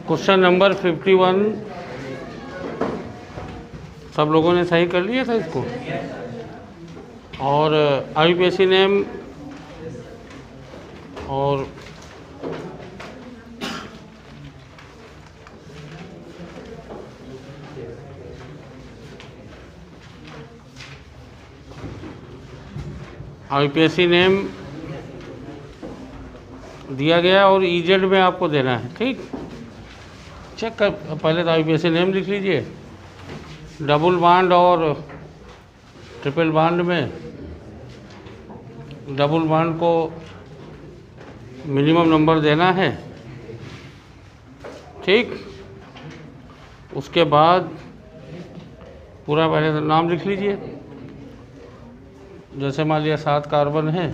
Question number 51 सब लोगों ने सही कर लिया था इसको। और आईयूपीएसी नेम और आईयूपीएसी नेम दिया गया और ईजेड में आपको देना है। ठीक, चेक कर। पहले तो आईयूपीएसी नेम लिख लीजिए। डबल बॉन्ड और ट्रिपल बॉन्ड में डबल बॉन्ड को मिनिमम नंबर देना है। ठीक, उसके बाद पूरा पहले तो नाम लिख लीजिए। जैसे मान लिया 7 कार्बन है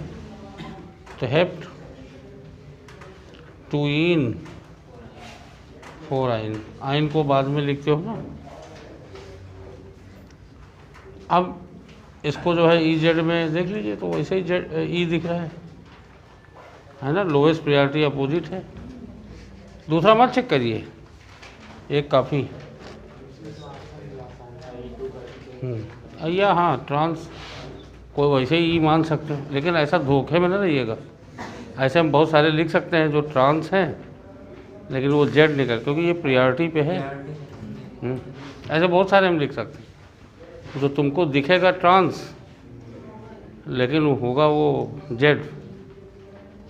तो हेप्ट 2 इन 4 आइन। आइन को बाद में लिखते हो ना। अब इसको जो है ई जेड में देख लीजिए तो वैसे ही जेड ई दिख रहा है ना। लोएस्ट प्रायोरिटी अपोजिट है। दूसरा मत चेक करिए, एक काफ़ी। या हाँ, ट्रांस कोई वैसे ही मान सकते हो, लेकिन ऐसा धोखे में ना रहिएगा। ऐसे हम बहुत सारे लिख सकते हैं जो ट्रांस हैं लेकिन वो जेड निकल, क्योंकि ये प्रायोरिटी पे है। ऐसे बहुत सारे हम लिख सकते हैं जो तुमको दिखेगा ट्रांस लेकिन वो होगा वो जेड।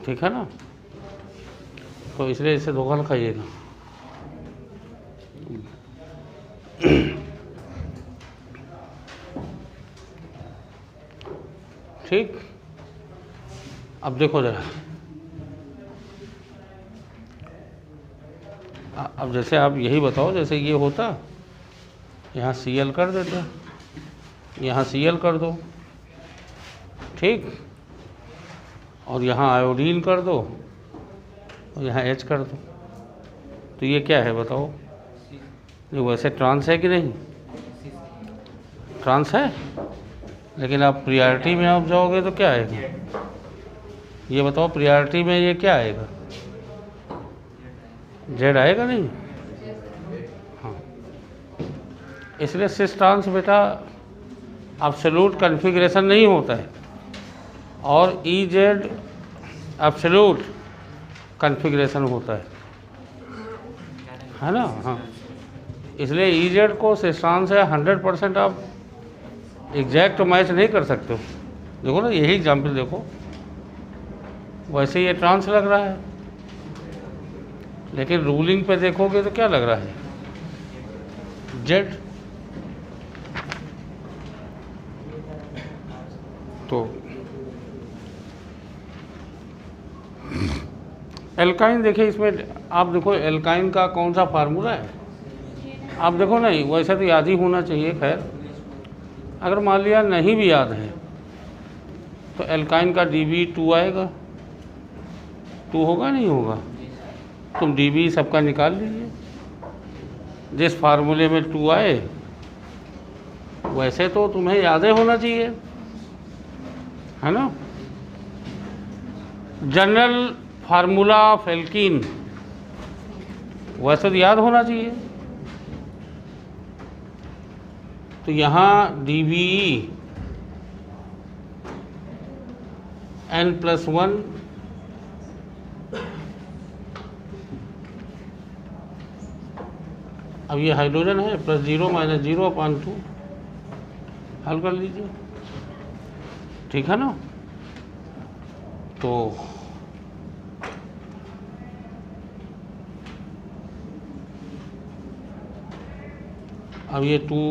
ठीक है ना, तो इसलिए इसे धोखा न खाइएगा। ठीक, अब देखो जरा। अब जैसे आप यही बताओ, जैसे ये होता, यहाँ Cl कर देते, यहाँ Cl कर दो। ठीक, और यहाँ आयोडीन कर दो और यहाँ H कर दो। तो ये क्या है बताओ? ये वैसे ट्रांस है कि नहीं? ट्रांस है, लेकिन आप प्रायोरिटी में आप जाओगे तो क्या आएगा? ये बताओ, प्रायोरिटी में ये क्या आएगा? जेड आएगा नहीं? हाँ, इसलिए सिस ट्रांस बेटा एब्सोल्यूट कॉन्फ़िगरेशन नहीं होता है और ई जेड एब्सोल्यूट कॉन्फ़िगरेशन होता है ना। हाँ, इसलिए ई जेड को सिस ट्रांस से 100% आप एग्जैक्ट मैच नहीं कर सकते हो। देखो ना, यही एग्जाम्पल देखो, वैसे ये ट्रांस लग रहा है लेकिन रूलिंग पे देखोगे तो क्या लग रहा है? जेड। तो एल्काइन देखिए, इसमें आप देखो एल्काइन का कौन सा फार्मूला है। आप देखो नहीं, वैसे तो याद ही होना चाहिए। खैर, अगर मान लिया नहीं भी याद है तो एल्काइन का Db2 आएगा। 2 होगा नहीं होगा? तुम Db सबका निकाल लीजिए। जिस फार्मूले में 2 आए वैसे तो तुम्हें याद होना चाहिए, है ना। जनरल फार्मूला ऑफ एल्कीन वैसे तो याद होना चाहिए। तो यहाँ Dbe n+1 अब ये हाइड्रोजन है, +0 - 0/2 हल कर लीजिए। ठीक है ना। तो अब ये 2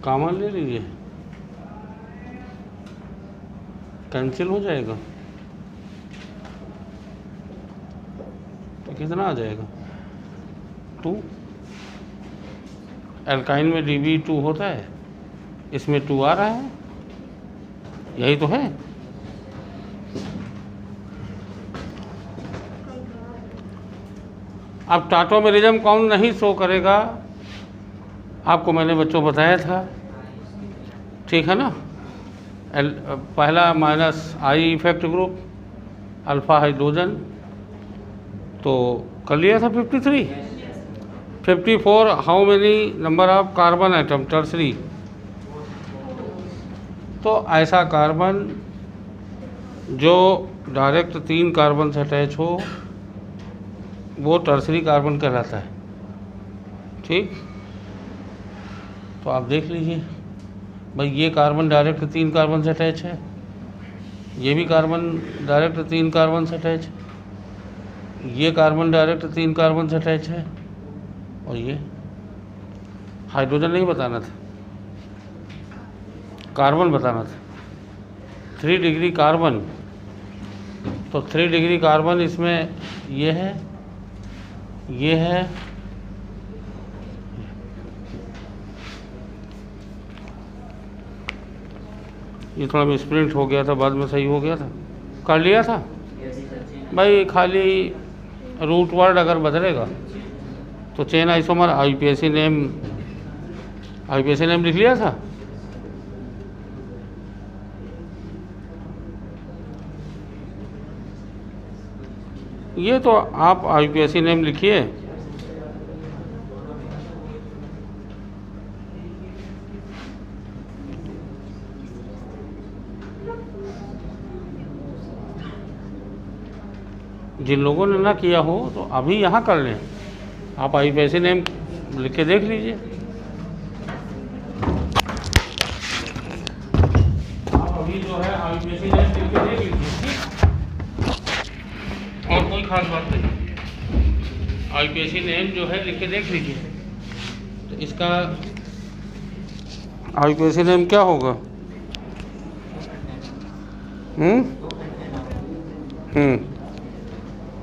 कॉमन ले लीजिए, कैंसिल हो जाएगा। तो कितना आ जाएगा? 2। एल्काइन में Db2 होता है, इसमें 2 आ रहा है, यही तो है। अब टाटोमेरिज्म कौन नहीं शो करेगा, आपको मैंने बच्चों बताया था। ठीक है ना। पहला -I effect group, alpha hydrogen, तो कर लिया था 53। 54 how many number of carbon atom tertiary. तो ऐसा कार्बन जो डायरेक्ट 3 कार्बन से अटैच हो वो टर्सरी कार्बन कहलाता है। ठीक, तो आप देख लीजिए भाई, ये कार्बन डायरेक्ट 3 कार्बन से अटैच है, ये भी कार्बन डायरेक्ट 3 कार्बन से अटैच है, ये कार्बन डायरेक्ट 3 कार्बन से अटैच है, और ये हाइड्रोजन नहीं बताना था, कार्बन बताना था। 3 डिग्री कार्बन, तो 3 डिग्री कार्बन इसमें ये है, ये है, ये थोड़ा मिसप्रिंट हो गया था, बाद में सही हो गया था, कर लिया था भाई। खाली रूट वर्ड अगर बदलेगा तो चेन आइसोमर आईपीएसी नेम लिख लिया था। ये तो आप आईपीएसी नेम लिखिए, जिन लोगों ने ना किया हो तो अभी यहाँ कर लें। आप आईपीएसी नेम लिख के देख लीजिए। आप अभी जो है आईपीएसी नेम लिख के देख लीजिए, और कोई खास बात नहीं। आईपीएसी नेम जो है लिख के देख लीजिए। तो इसका आईपीएसी नेम क्या होगा?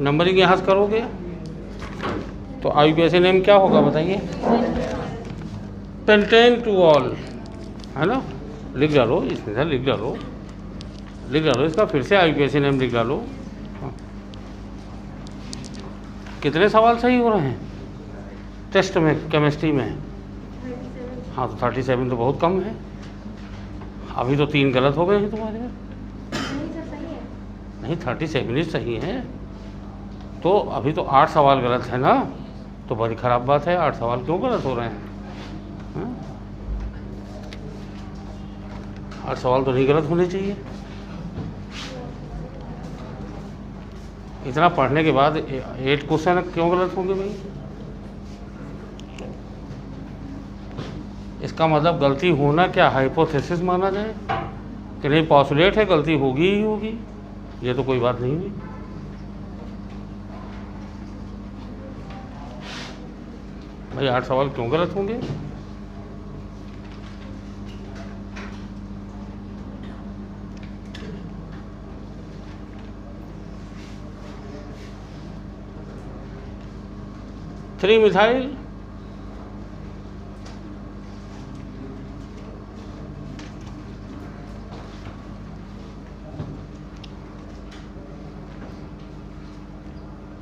नंबरिंग यहाँ से करोगे तो आईपीएसी नेम क्या होगा बताइए? पेंटेन टू ऑल, है ना? लिख डालो, इसमें से लिख डालो, इसका फिर से आईपीएसी नेम लिख डालो। कितने सवाल सही हो रहे हैं टेस्ट में, केमिस्ट्री में? हाँ, तो 37 तो बहुत कम है। अभी तो 3 गलत हो गए हैं तुम्हारे। नहीं, 37 ही सही है। तो अभी तो 8 सवाल गलत है ना, तो बड़ी ख़राब बात है। 8 सवाल क्यों गलत हो रहे हैं? 8 सवाल तो नहीं गलत होने चाहिए। इतना पढ़ने के बाद 8 क्वेश्चन क्यों गलत होंगे भाई? इसका मतलब गलती होना क्या हाइपोथेसिस माना जाए कि नहीं, पॉस्टुलेट है, गलती होगी ही होगी। ये तो कोई बात नहीं हुई। भाई 8 सवाल क्यों गलत होंगे? थ्री मिथाइल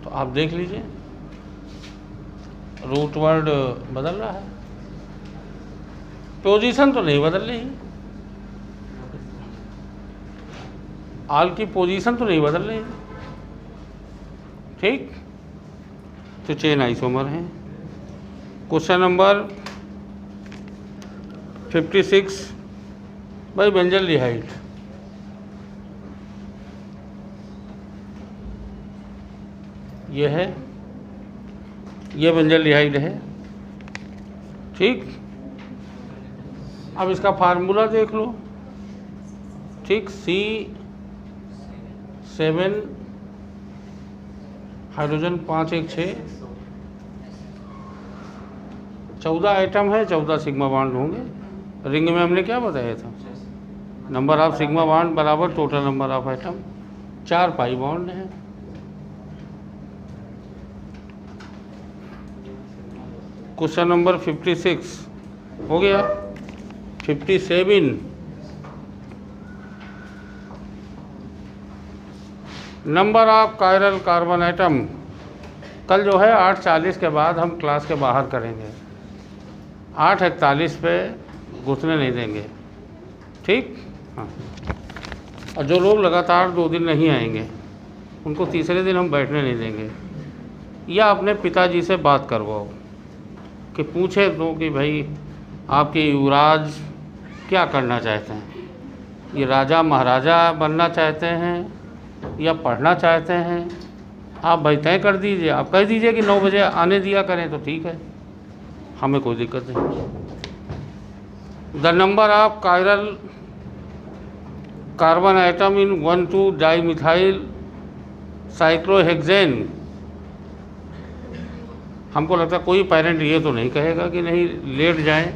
तो आप देख लीजिए, रूट वर्ड बदल रहा है, पोजीशन तो नहीं बदल रही। आल की पोजीशन तो नहीं बदल रही। ठीक, तो चेन आइसोमर है। क्वेश्चन नंबर 56 भाई, बेंजल्डिहाइड। ये है, ये बेंजल्डिहाइड है। ठीक, अब इसका फार्मूला देख लो। ठीक, C7 हाइड्रोजन 5 1 6, 14 आइटम है, 14 सिग्मा बॉन्ड होंगे। रिंग में हमने क्या बताया था? नंबर ऑफ सिग्मा बॉन्ड बराबर total number of item. 4 pi bond है। क्वेश्चन नंबर 56 हो गया। 57 number of chiral carbon atom. कल जो है 8:40 के बाद हम क्लास के बाहर करेंगे। 8:41 पे घुसने नहीं देंगे। ठीक, हाँ। और जो लोग लगातार 2 दिन नहीं आएंगे उनको तीसरे दिन हम बैठने नहीं देंगे। या अपने पिताजी से बात करवाओ कि पूछे तो कि भाई आपके युवराज क्या करना चाहते हैं, ये राजा महाराजा बनना चाहते हैं या पढ़ना चाहते हैं, आप भाई तय कर दीजिए। आप कह दीजिए कि 9 बजे आने दिया करें तो ठीक है, हमें कोई दिक्कत नहीं। The number of chiral carbon atom in 1,2 dimethyl cyclohexane. हमको लगता है कोई पेरेंट ये तो नहीं कहेगा कि नहीं लेट जाएं,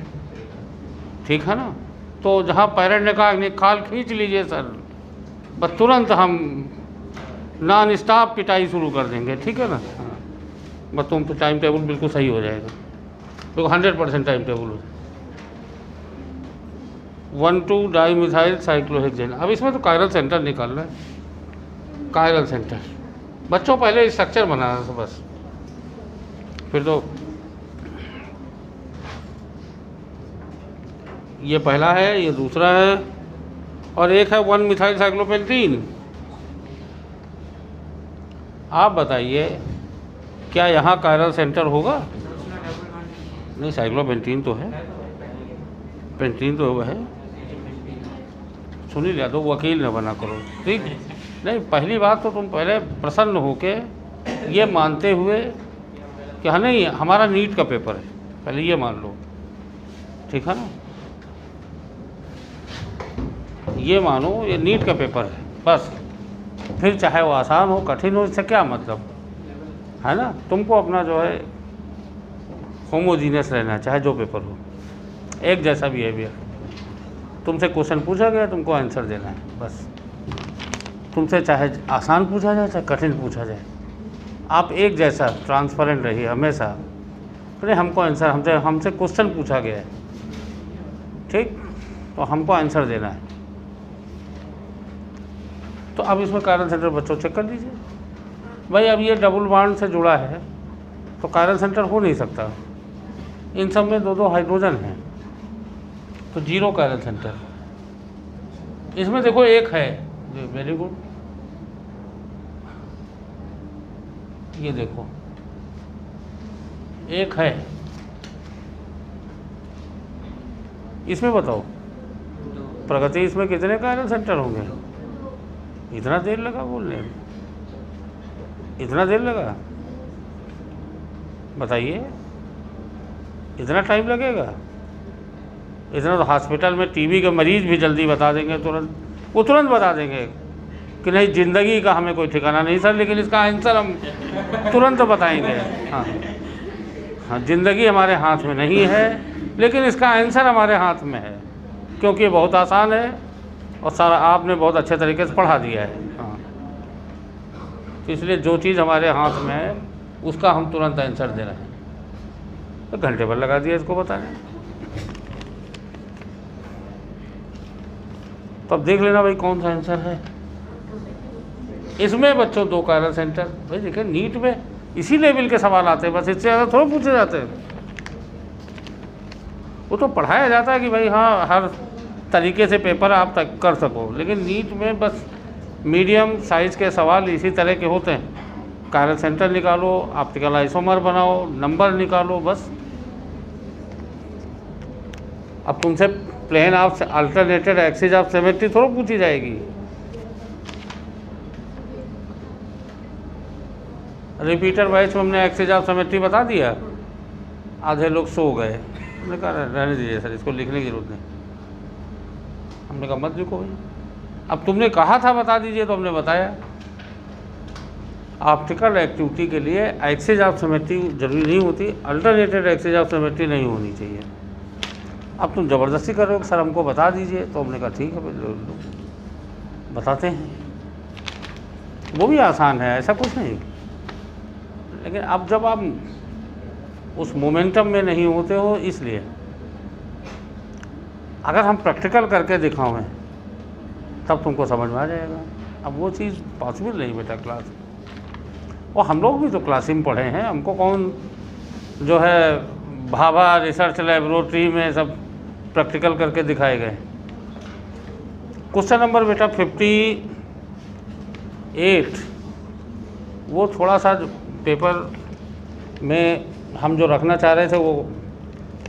ठीक है ना। तो जहाँ पेरेंट ने कहा नहीं खाल खींच लीजिए सर, बस तुरंत हम नॉन स्टॉप पिटाई शुरू कर देंगे, ठीक है ना। बस तुम टाइम टेबल बिल्कुल सही हो जाएगा, तो 100% टाइम टेबल हो जाएगा। 1,2 डाइमिथाइल साइक्लोहेक्सेन। अब इसमें तो कायरल सेंटर निकालना है, कायरल सेंटर। बच्चों पहले स्ट्रक्चर बनाना था बस, फिर तो ये पहला है, ये दूसरा है, और एक है 1 मिथाइल साइक्लोपेंटीन। आप बताइए क्या यहाँ कायरल सेंटर होगा? नहीं, साइक्लोपेंटीन तो है, पेंटीन तो है। सुनी लिया तो वकील न बना करो, ठीक नहीं। पहली बात तो तुम पहले प्रसन्न होके ये मानते हुए कि हाँ नहीं हमारा नीट का पेपर है, पहले ये मान लो, ठीक है ना। ये मानो ये नीट का पेपर है बस, फिर चाहे वो आसान हो कठिन हो, इससे क्या मतलब है ना। तुमको अपना जो है होमोजीनियस रहना, चाहे जो पेपर हो, एक जैसा बिहेवियर। तुमसे क्वेश्चन पूछा गया, तुमको आंसर देना है बस। तुमसे चाहे आसान पूछा जाए चाहे कठिन पूछा जाए, आप एक जैसा ट्रांसपेरेंट रहिए हमेशा। अरे हमको आंसर, हमसे क्वेश्चन पूछा गया है, ठीक, तो हमको आंसर देना है। तो अब इसमें कायरल सेंटर बच्चों चेक कर लीजिए भाई। अब ये डबल बॉन्ड से जुड़ा है तो कायरल सेंटर हो नहीं सकता। इन सब में 2-2 हाइड्रोजन हैं, तो 0 कायरल सेंटर। इसमें देखो एक है, वेरी गुड, ये देखो एक है। इसमें बताओ प्रगति, इसमें कितने कायरल सेंटर होंगे? इतना देर लगा बोलने में, इतना देर लगा, बताइए इतना टाइम लगेगा? इतना तो हॉस्पिटल में टीबी के मरीज भी जल्दी बता देंगे, वो तुरंत बता देंगे कि नहीं ज़िंदगी का हमें कोई ठिकाना नहीं सर, लेकिन इसका आंसर हम तुरंत बताएंगे। हाँ हाँ, ज़िंदगी हमारे हाथ में नहीं है, लेकिन इसका आंसर हमारे हाथ में है, क्योंकि ये बहुत आसान है और सारा आपने बहुत अच्छे तरीके से पढ़ा दिया है। हाँ, तो इसलिए जो चीज़ हमारे हाथ में है उसका हम तुरंत आंसर दे रहे हैं। तो घंटे भर लगा दिया इसको बताने। तो अब देख लेना भाई कौन सा आंसर है। इसमें बच्चों 2 कायरल सेंटर। भाई देखिए नीट में इसी लेवल के सवाल आते हैं, बस इससे ज़्यादा थोड़ा पूछे जाते हैं। वो तो पढ़ाया जाता है कि भाई हाँ हर तरीके से पेपर आप तक कर सको, लेकिन नीट में बस मीडियम साइज़ के सवाल इसी तरह के होते हैं। कायरल सेंटर निकालो, ऑप्टिकल आइसोमर बनाओ, नंबर निकालो, बस। अब तुमसे plane of alternated axis of symmetry थोड़ा पूछी जाएगी। रिपीटर वाइज में हमने एक्सिस ऑफ सिमेट्री बता दिया, आधे लोग सो गए। हमने कहा रहने दीजिए सर, इसको लिखने की जरूरत नहीं। हमने कहा मत लिखो भाई, अब तुमने कहा था बता दीजिए तो हमने बताया। ऑप्टिकल एक्टिविटी के लिए एक्सिस ऑफ सिमेट्री जरूरी नहीं होती, अल्टरनेटेड एक्सिस ऑफ सिमेट्री नहीं होनी चाहिए। अब तुम ज़बरदस्ती कर रहे हो सर हमको बता दीजिए, तो हमने कहा ठीक है बताते हैं। वो भी आसान है, ऐसा कुछ नहीं। लेकिन अब जब आप उस मोमेंटम में नहीं होते हो, इसलिए अगर हम प्रैक्टिकल करके दिखावें तब तुमको समझ में आ जाएगा। अब वो चीज़ पॉसिबल नहीं बेटा क्लास में। और हम लोग भी तो क्लास में पढ़े हैं, हमको कौन जो है भाभा रिसर्च लेबोरेटरी में सब प्रैक्टिकल करके दिखाए गए। क्वेश्चन नंबर बेटा 58, वो थोड़ा सा पेपर में हम जो रखना चाह रहे थे वो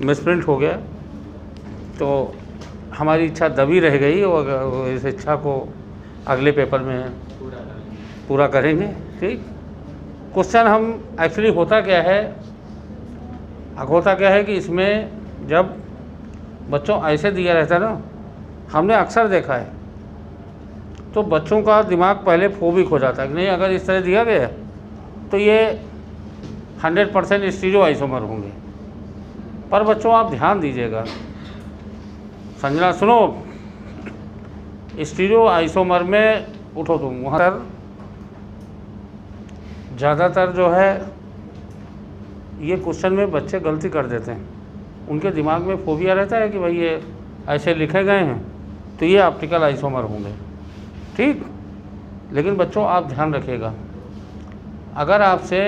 मिसप्रिंट हो गया, तो हमारी इच्छा दबी रह गई और इस इच्छा को अगले पेपर में पूरा करेंगे। ठीक, क्वेश्चन हम एक्चुअली होता क्या है कि इसमें जब बच्चों ऐसे दिया रहता है ना, हमने अक्सर देखा है, तो बच्चों का दिमाग पहले फोबिक हो जाता है कि नहीं अगर इस तरह दिया गया तो ये 100% स्टीरियो आइसोमर होंगे। पर बच्चों आप ध्यान दीजिएगा, संजना सुनो, स्टीरियो आइसोमर में उठो तुम, वहाँ पर ज़्यादातर जो है ये क्वेश्चन में बच्चे गलती कर देते हैं। उनके दिमाग में फोबिया रहता है कि भाई ये ऐसे लिखे गए हैं तो ये ऑप्टिकल आइसोमर होंगे। ठीक, लेकिन बच्चों आप ध्यान रखिएगा, अगर आपसे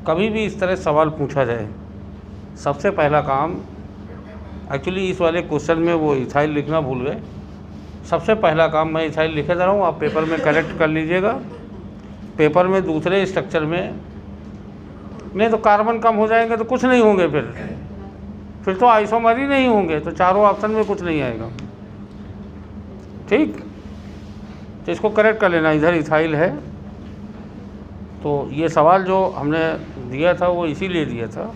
कभी भी इस तरह सवाल पूछा जाए, सबसे पहला काम, एक्चुअली इस वाले क्वेश्चन में वो इथाइल लिखना भूल गए, सबसे पहला काम मैं इथाइल लिखे जा रहा हूँ, आप पेपर में करेक्ट कर लीजिएगा। पेपर में दूसरे स्ट्रक्चर में, नहीं तो कार्बन कम हो जाएंगे तो कुछ नहीं होंगे, फिर तो आइसोमर ही नहीं होंगे, तो चारों ऑप्शन में कुछ नहीं आएगा। ठीक, तो इसको करेक्ट कर लेना, इधर इथाइल है। तो ये सवाल जो हमने दिया था वो इसीलिए दिया था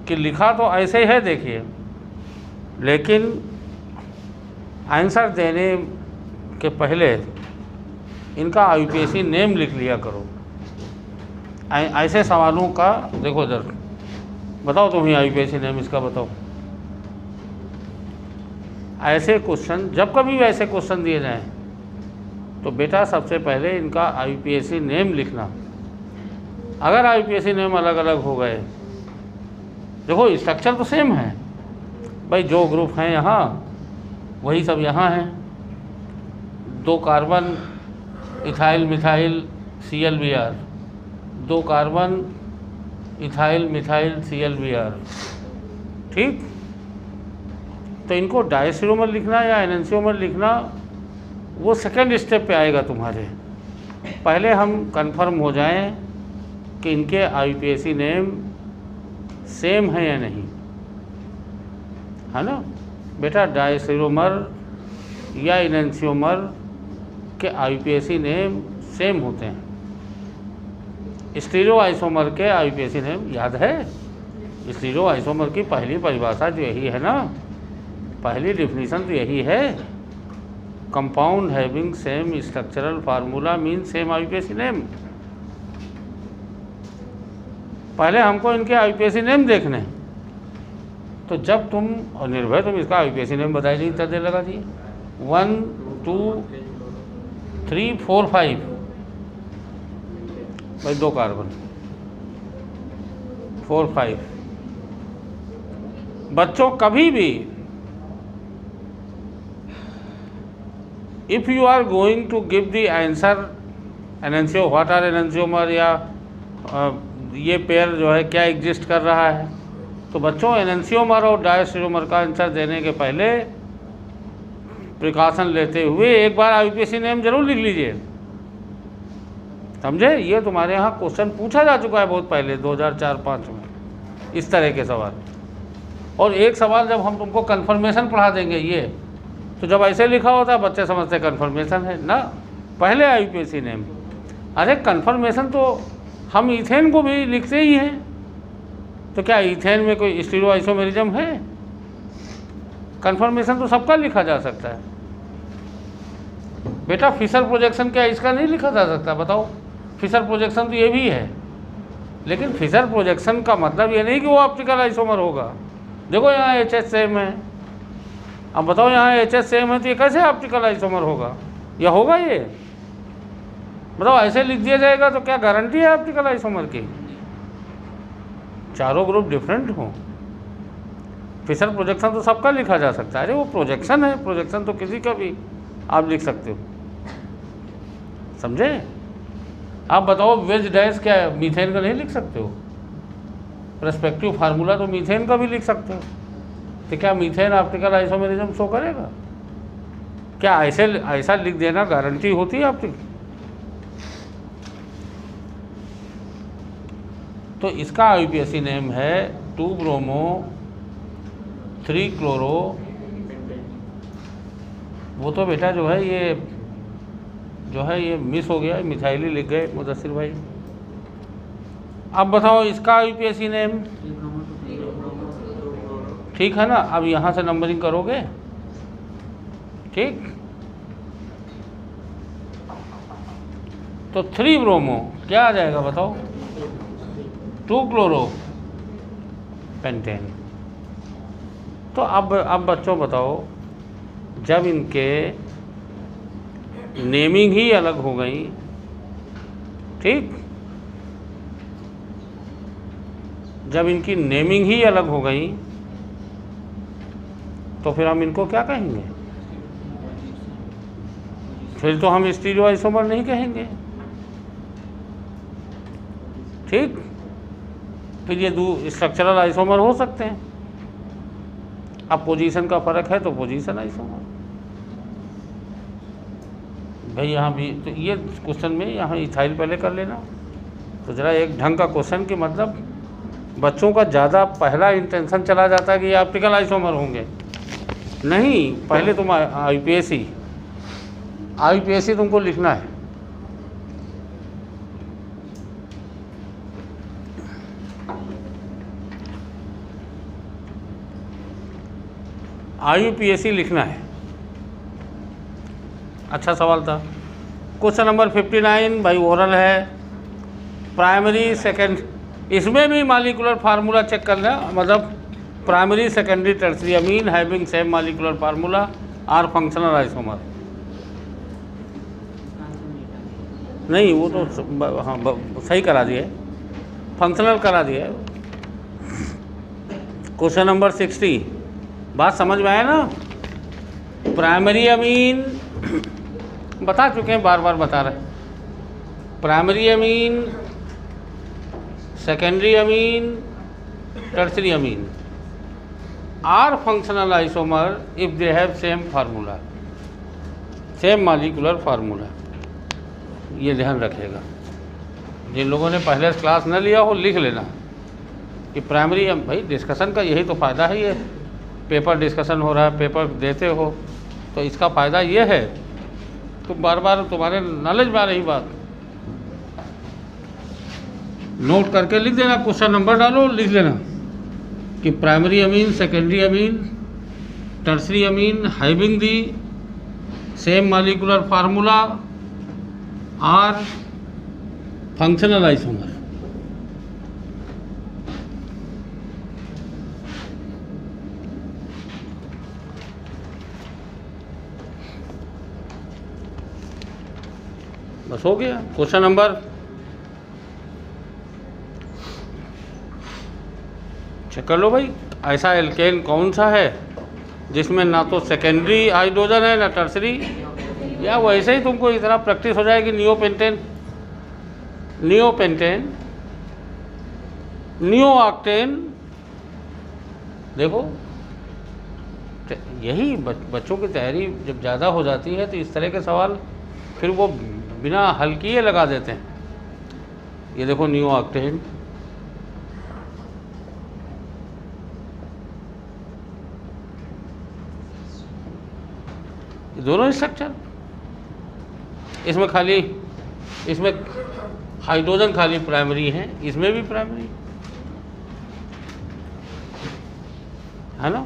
कि लिखा तो ऐसे है देखिए, लेकिन आंसर देने के पहले इनका IUPAC नेम लिख लिया करो। ऐसे सवालों का देखो, इधर बताओ तुम ही IUPAC नेम इसका बताओ। ऐसे क्वेश्चन जब कभी भी ऐसे क्वेश्चन दिए जाएं तो बेटा सबसे पहले इनका IUPAC नेम लिखना। अगर IUPAC नेम अलग अलग हो गए, देखो स्ट्रक्चर तो सेम है भाई, जो ग्रुप हैं यहाँ वही सब यहाँ हैं, 2 carbon ethyl methyl ClBr, 2 carbon ethyl methyl ClBr। ठीक, तो इनको डायस्टेरोमर लिखना या एनेंशियोमर लिखना वो सेकंड स्टेप पे आएगा तुम्हारे। पहले हम कंफर्म हो जाएं कि इनके IUPAC नेम सेम है या नहीं, है ना बेटा। डायस्टेरोमर या एनेंशियोमर के IUPAC नेम सेम होते हैं। स्टीरियो आइसोमर के IUPAC नेम याद है? स्टीरियो आइसोमर की पहली परिभाषा जो यही है ना, पहली डिफिनीशन तो यही है, compound having same structural formula mean same IUPAC name. पहले हमको इनके IUPAC नेम देखने, तो जब तुम, और निर्भय तुम इसका IUPAC नेम बताई नहीं, इतना देर लगा दिए। 1 2 3 4 5 भाई 2 कार्बन 4 5। बच्चों कभी भी if you are going to give the answer enantio what are enantiomer, या ये पेयर जो है क्या एग्जिस्ट कर रहा है, तो बच्चों एनेंशियोमर और डायस्टेरोमर का आंसर देने के पहले प्रिकॉशन लेते हुए एक बार IUPAC नेम जरूर लिख लीजिए, समझे। ये तुम्हारे यहाँ क्वेश्चन पूछा जा चुका है बहुत पहले 2004-05 में इस तरह के सवाल। और एक सवाल जब हम तुमको कन्फर्मेशन पढ़ा देंगे ये, तो जब ऐसे लिखा होता है बच्चे समझते कन्फर्मेशन है ना, पहले IUPAC नेम। अरे कन्फर्मेशन तो हम इथेन को भी लिखते ही हैं, तो क्या इथेन में कोई स्टीरियो आइसोमेरिज्म है? कन्फर्मेशन तो सबका लिखा जा सकता है बेटा। फिशर प्रोजेक्शन क्या इसका नहीं लिखा जा सकता? बताओ, फिशर प्रोजेक्शन तो ये भी है, लेकिन फिशर प्रोजेक्शन का मतलब ये नहीं कि वो ऑप्टिकल आइसोमर होगा। देखो यहाँ HH सेम है, अब बताओ यहाँ HH सेम है तो ये कैसे ऑप्टिकल आइसोमर होगा? या होगा ये? बताओ, ऐसे लिख दिया जाएगा तो क्या गारंटी है ऑप्टिकल आइसोमर की? चारों ग्रुप डिफरेंट हो। फिशर प्रोजेक्शन तो सबका लिखा जा सकता है। अरे वो प्रोजेक्शन है, प्रोजेक्शन तो किसी का भी आप लिख सकते हो, समझे। आप बताओ वेज डैश क्या है, मीथेन का नहीं लिख सकते हो? रेस्पेक्टिव फार्मूला तो मीथेन का भी लिख सकते हो, तो क्या मीथेन ऑप्टिकल आइसोमेरिज्म शो करेगा? क्या ऐसा लिख देना गारंटी होती है आपकी? तो इसका IUPAC नेम है 2-ब्रोमो 3-क्लोरो। वो तो बेटा जो है ये मिस हो गया, मिथाइली लिख गए मुदस्सिर भाई। अब बताओ इसका IUPAC नेम, ठीक है ना। अब यहाँ से नंबरिंग करोगे, ठीक। तो 3-ब्रोमो क्या आ जाएगा बताओ, 2-क्लोरो पेंटेन। तो अब बच्चों बताओ, जब इनके नेमिंग ही अलग हो गई, ठीक, जब इनकी नेमिंग ही अलग हो गई तो फिर हम इनको क्या कहेंगे? फिर तो हम स्टीरियो आइसोमर नहीं कहेंगे, ठीक। फिर ये स्ट्रक्चरल आइसोमर हो सकते हैं। अब पोजीशन का फर्क है तो पोजीशन आइसोमर। भाई यहाँ भी तो ये क्वेश्चन में यहाँ इथाइल पहले कर लेना। तो ज़रा एक ढंग का क्वेश्चन कि मतलब बच्चों का ज़्यादा पहला इंटेंशन चला जाता है कि ये ऑप्टिकल आइसोमर होंगे। नहीं, पहले तुम IUPAC तुमको लिखना है। IUPAC लिखना है। अच्छा सवाल था। क्वेश्चन नंबर 59 भाई ओरल है, प्राइमरी सेकेंड, इसमें भी मॉलिक्यूलर फार्मूला चेक करना, मतलब primary secondary tertiary amine having same molecular formula are functional isomer. नहीं वो तो हाँ सही करा दिए, फंक्शनल करा दिए। क्वेश्चन नंबर 60, बात समझ में आया ना। प्राइमरी अमीन बता चुके हैं, बार बार बता रहे। Primary amine, secondary amine, tertiary amine are functional isomer if they have same formula, same molecular formula. ये ध्यान रखेगा। जिन लोगों ने पहले क्लास न लिया हो लिख लेना कि प्राइमरी, भाई डिस्कशन का यही तो फ़ायदा है। ये पेपर डिस्कशन हो रहा है, पेपर देते हो तो इसका फ़ायदा ये है तो बार बार तुम्हारे नॉलेज में आ रही बात नोट करके लिख देना। क्वेश्चन नंबर डालो, लिख लेना कि primary amine, secondary amine, tertiary amine having the same molecular formula are functional isomer. बस हो गया। क्वेश्चन नंबर, चेक कर लो भाई, ऐसा एल्केन कौन सा है जिसमें ना तो सेकेंडरी हाइड्रोजन है ना टर्सरी, या वैसे ही तुमको इतना प्रैक्टिस हो जाएगी। Neopentane, neopentane, neooctane. देखो यही बच्चों की तैयारी जब ज़्यादा हो जाती है तो इस तरह के सवाल फिर वो बिना हल किए लगा देते हैं। ये देखो नियोऑक्टेन, दोनों स्ट्रक्चर, इसमें खाली, इसमें हाइड्रोजन खाली प्राइमरी है, इसमें भी प्राइमरी है ना।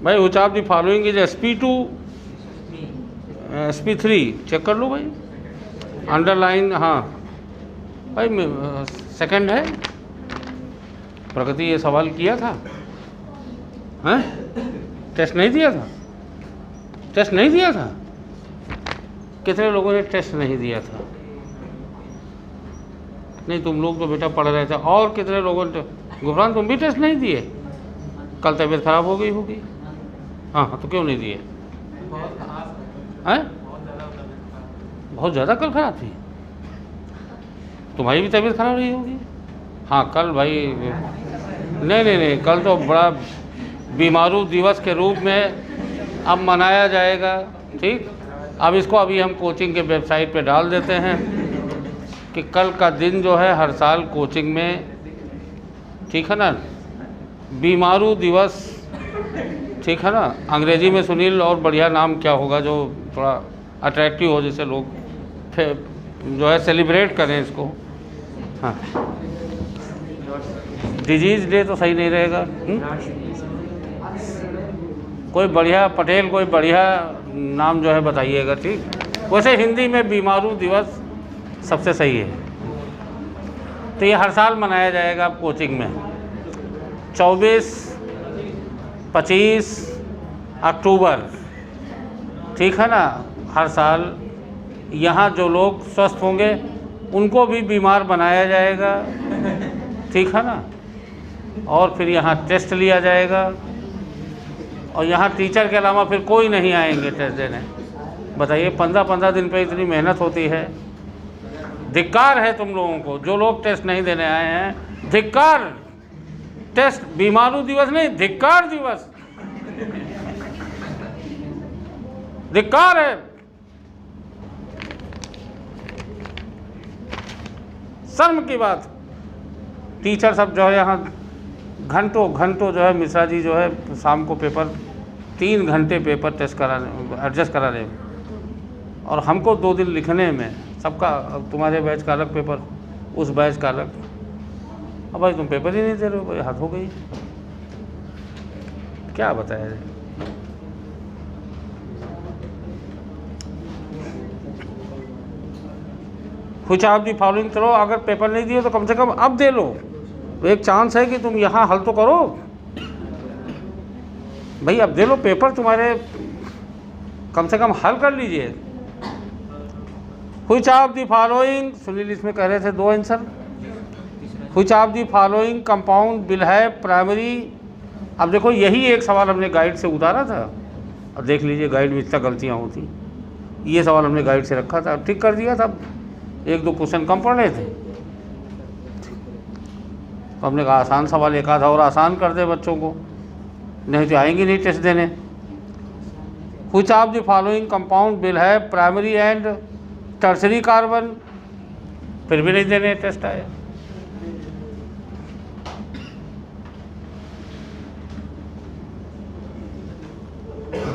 भाई which of the following is sp2 sp3, check कर लो भाई, अंडरलाइन। हाँ भाई सेकंड है। प्रगति ये सवाल किया था, हैं? टेस्ट नहीं दिया था, टेस्ट नहीं दिया था। कितने लोगों ने टेस्ट नहीं दिया था? नहीं, तुम लोग तो बेटा पढ़ रहे थे। और कितने लोगों ने? गुफरान तुम भी टेस्ट नहीं दिए? कल तबीयत खराब हो गई होगी। हाँ तो क्यों नहीं दिए? हैं? बहुत ज़्यादा कल खराब थी। तुम्हारी भी तबीयत खराब रही होगी। हाँ कल भाई नहीं, कल तो बड़ा बीमारू दिवस के रूप में अब मनाया जाएगा, ठीक। अब इसको अभी हम कोचिंग के वेबसाइट पे डाल देते हैं कि कल का दिन जो है हर साल कोचिंग में, ठीक है ना, बीमारू दिवस, ठीक है ना, अंग्रेजी में सुनील और बढ़िया नाम क्या होगा जो थोड़ा अट्रैक्टिव हो, जिससे लोग फिर जो है सेलिब्रेट करें इसको। हाँ, डिजीज़ डे तो सही नहीं रहेगा। कोई बढ़िया पटेल, कोई बढ़िया नाम जो है बताइएगा, ठीक। वैसे हिंदी में बीमारू दिवस सबसे सही है। तो ये हर साल मनाया जाएगा कोचिंग में 24, 25 अक्टूबर, ठीक है ना। हर साल यहाँ जो लोग स्वस्थ होंगे उनको भी बीमार बनाया जाएगा, ठीक है ना। और फिर यहाँ टेस्ट लिया जाएगा, और यहाँ टीचर के अलावा फिर कोई नहीं आएंगे टेस्ट देने। बताइए, 15-15 दिन पे इतनी मेहनत होती है। धिक्कार है तुम लोगों को जो लोग टेस्ट नहीं देने आए हैं, धिक्कार। टेस्ट बीमारू दिवस नहीं, धिक्कार दिवस, धिक्कार है। शर्म की बात। टीचर सब जो है यहाँ घंटों घंटों जो है, मिश्रा जी जो है शाम को पेपर 3 घंटे पेपर टेस्ट कराने, एडजस्ट कराने में, और हमको 2 दिन लिखने में। सबका, तुम्हारे बैच का अलग पेपर, उस बैच का अलग। अब भाई तुम पेपर ही नहीं दे रहे हो, भाई हद हो गई। क्या बताया जाए। कुछ आप दी फॉलोइंग करो, अगर पेपर नहीं दिए तो कम से कम अब दे लो। एक चांस है कि तुम यहाँ हल तो करो भाई, अब दे लो पेपर, तुम्हारे कम से कम हल कर लीजिए। कुछ आप दी फॉलोइंग, सुनील इसमें कह रहे थे 2 आंसर। कुछ आप दी फॉलोइंग कंपाउंड बिल है प्राइमरी। अब देखो यही एक सवाल हमने गाइड से उतारा था, अब देख लीजिए गाइड में इतना गलतियाँ होती। ये सवाल हमने गाइड से रखा था, ठीक कर दिया था। 1-2 क्वेश्चन कम पढ़ रहे थे, तो हमने कहा आसान सवाल एक आधा और आसान कर दे बच्चों को, नहीं तो आएंगे नहीं टेस्ट देने। कुछ of the following compound bill है प्राइमरी एंड टर्सरी कार्बन, फिर भी नहीं देने टेस्ट आए।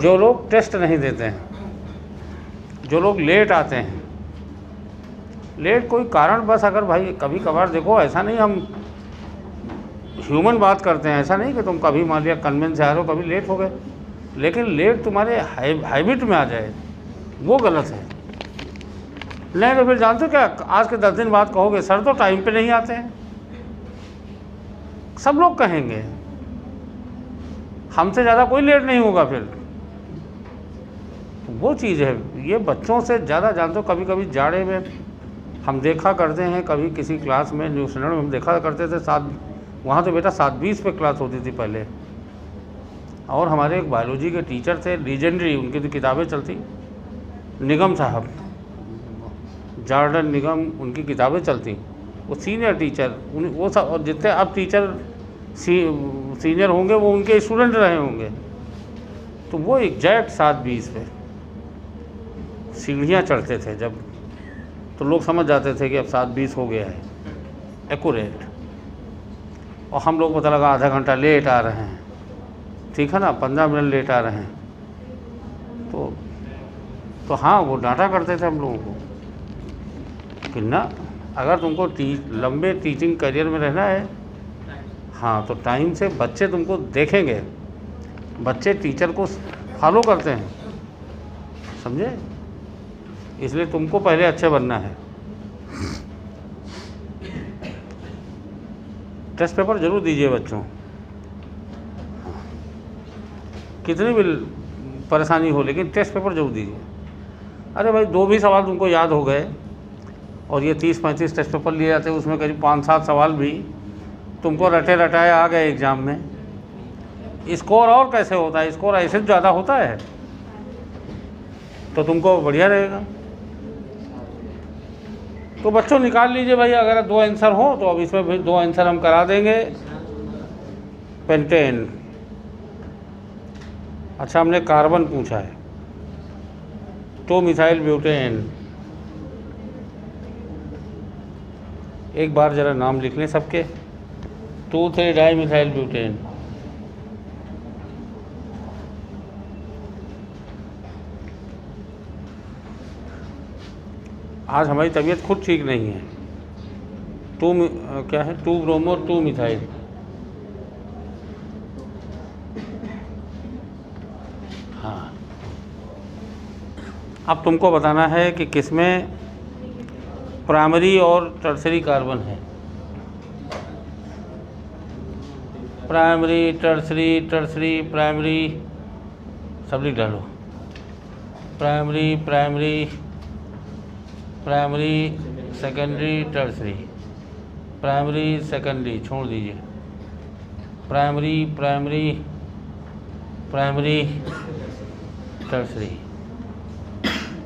जो लोग टेस्ट नहीं देते हैं, जो लोग लेट आते हैं, लेट कोई कारण बस, अगर भाई कभी कभार देखो, ऐसा नहीं, हम ह्यूमन बात करते हैं, ऐसा नहीं कि तुम कभी मान लिया कन्वेंस से आ रहे हो, कभी लेट हो गए, लेकिन लेट तुम्हारे हैबिट में आ जाए वो गलत है। नहीं तो फिर जानते हो क्या, आज के 10 दिन बाद कहोगे सर तो टाइम पे नहीं आते हैं, सब लोग कहेंगे, हमसे ज़्यादा कोई लेट नहीं होगा। फिर वो चीज़ है, ये बच्चों से ज़्यादा जानते हो। कभी कभी जाड़े में हम देखा करते हैं, कभी किसी क्लास में न्यूजीलैंड में हम देखा करते थे, 7 वहाँ तो बेटा 7:20 पे क्लास होती थी पहले। और हमारे एक बायोलॉजी के टीचर थे लीजेंडरी, उनकी तो किताबें चलती, निगम साहब, जॉर्डन निगम, उनकी किताबें चलती। वो सीनियर टीचर, वो सब, और जितने अब टीचर सीनियर होंगे वो उनके स्टूडेंट रहे होंगे। तो वो एग्जैक्ट 7:20 पे सीढ़ियाँ चढ़ते थे जब, तो लोग समझ जाते थे कि अब 7:20 हो गया है, एक्यूरेट। और हम लोग पता लगा आधा घंटा लेट आ रहे हैं, ठीक है ना, 15 मिनट लेट आ रहे हैं, तो हाँ वो डांटा करते थे हम लोगों को कि ना, अगर तुमको लंबे टीचिंग करियर में रहना है, हाँ तो टाइम से बच्चे तुमको देखेंगे, बच्चे टीचर को फॉलो करते हैं, समझे, इसलिए तुमको पहले अच्छे बनना है। टेस्ट पेपर जरूर दीजिए बच्चों, कितनी भी परेशानी हो, लेकिन टेस्ट पेपर जरूर दीजिए। अरे भाई 2 भी सवाल तुमको याद हो गए, और ये 30-35 टेस्ट पेपर लिए जाते हैं, उसमें करीब 5-7 सवाल भी तुमको रटे रटाए आ गए एग्ज़ाम में। स्कोर और कैसे होता है, स्कोर ऐसे ज़्यादा होता है, तो तुमको बढ़िया रहेगा। तो बच्चों निकाल लीजिए भाई, अगर 2 आंसर हो तो अब इसमें भी 2 आंसर हम करा देंगे। पेंटेन, अच्छा हमने कार्बन पूछा है, 2 मिथाइल ब्यूटेन। एक बार ज़रा नाम लिख लें सबके। 2,3 डाई मिथाइल ब्यूटेन। आज हमारी तबीयत खुद ठीक नहीं है। क्या है 2 ब्रोमो 2 मिथाइल। हाँ, अब तुमको बताना है कि किसमें प्राइमरी और टर्सरी कार्बन है। प्राइमरी, टर्सरी, टर्सरी, प्राइमरी, सब लिख डालो। Primary, primary, primary, secondary, tertiary, primary, secondary छोड़ दीजिए, प्राइमरी, प्राइमरी, प्राइमरी, टर्सरी।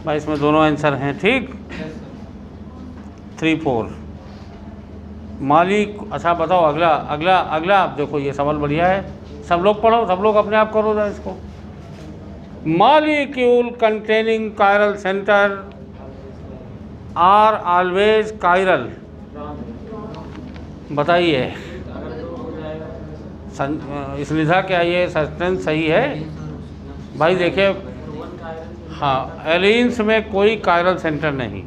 भाई इसमें दोनों आंसर हैं, ठीक। 3, 4 मालिक। अच्छा बताओ अगला अगला अगला। आप देखो ये सवाल बढ़िया है, सब लोग पढ़ो, सब लोग अपने आप करो जरा इसको। Molecule containing chiral centre are always chiral. बताइए स्निग्धा, क्या ये सेंटेंस सही है? भाई देखिए, हाँ, एलिन्स में कोई कायरल सेंटर नहीं।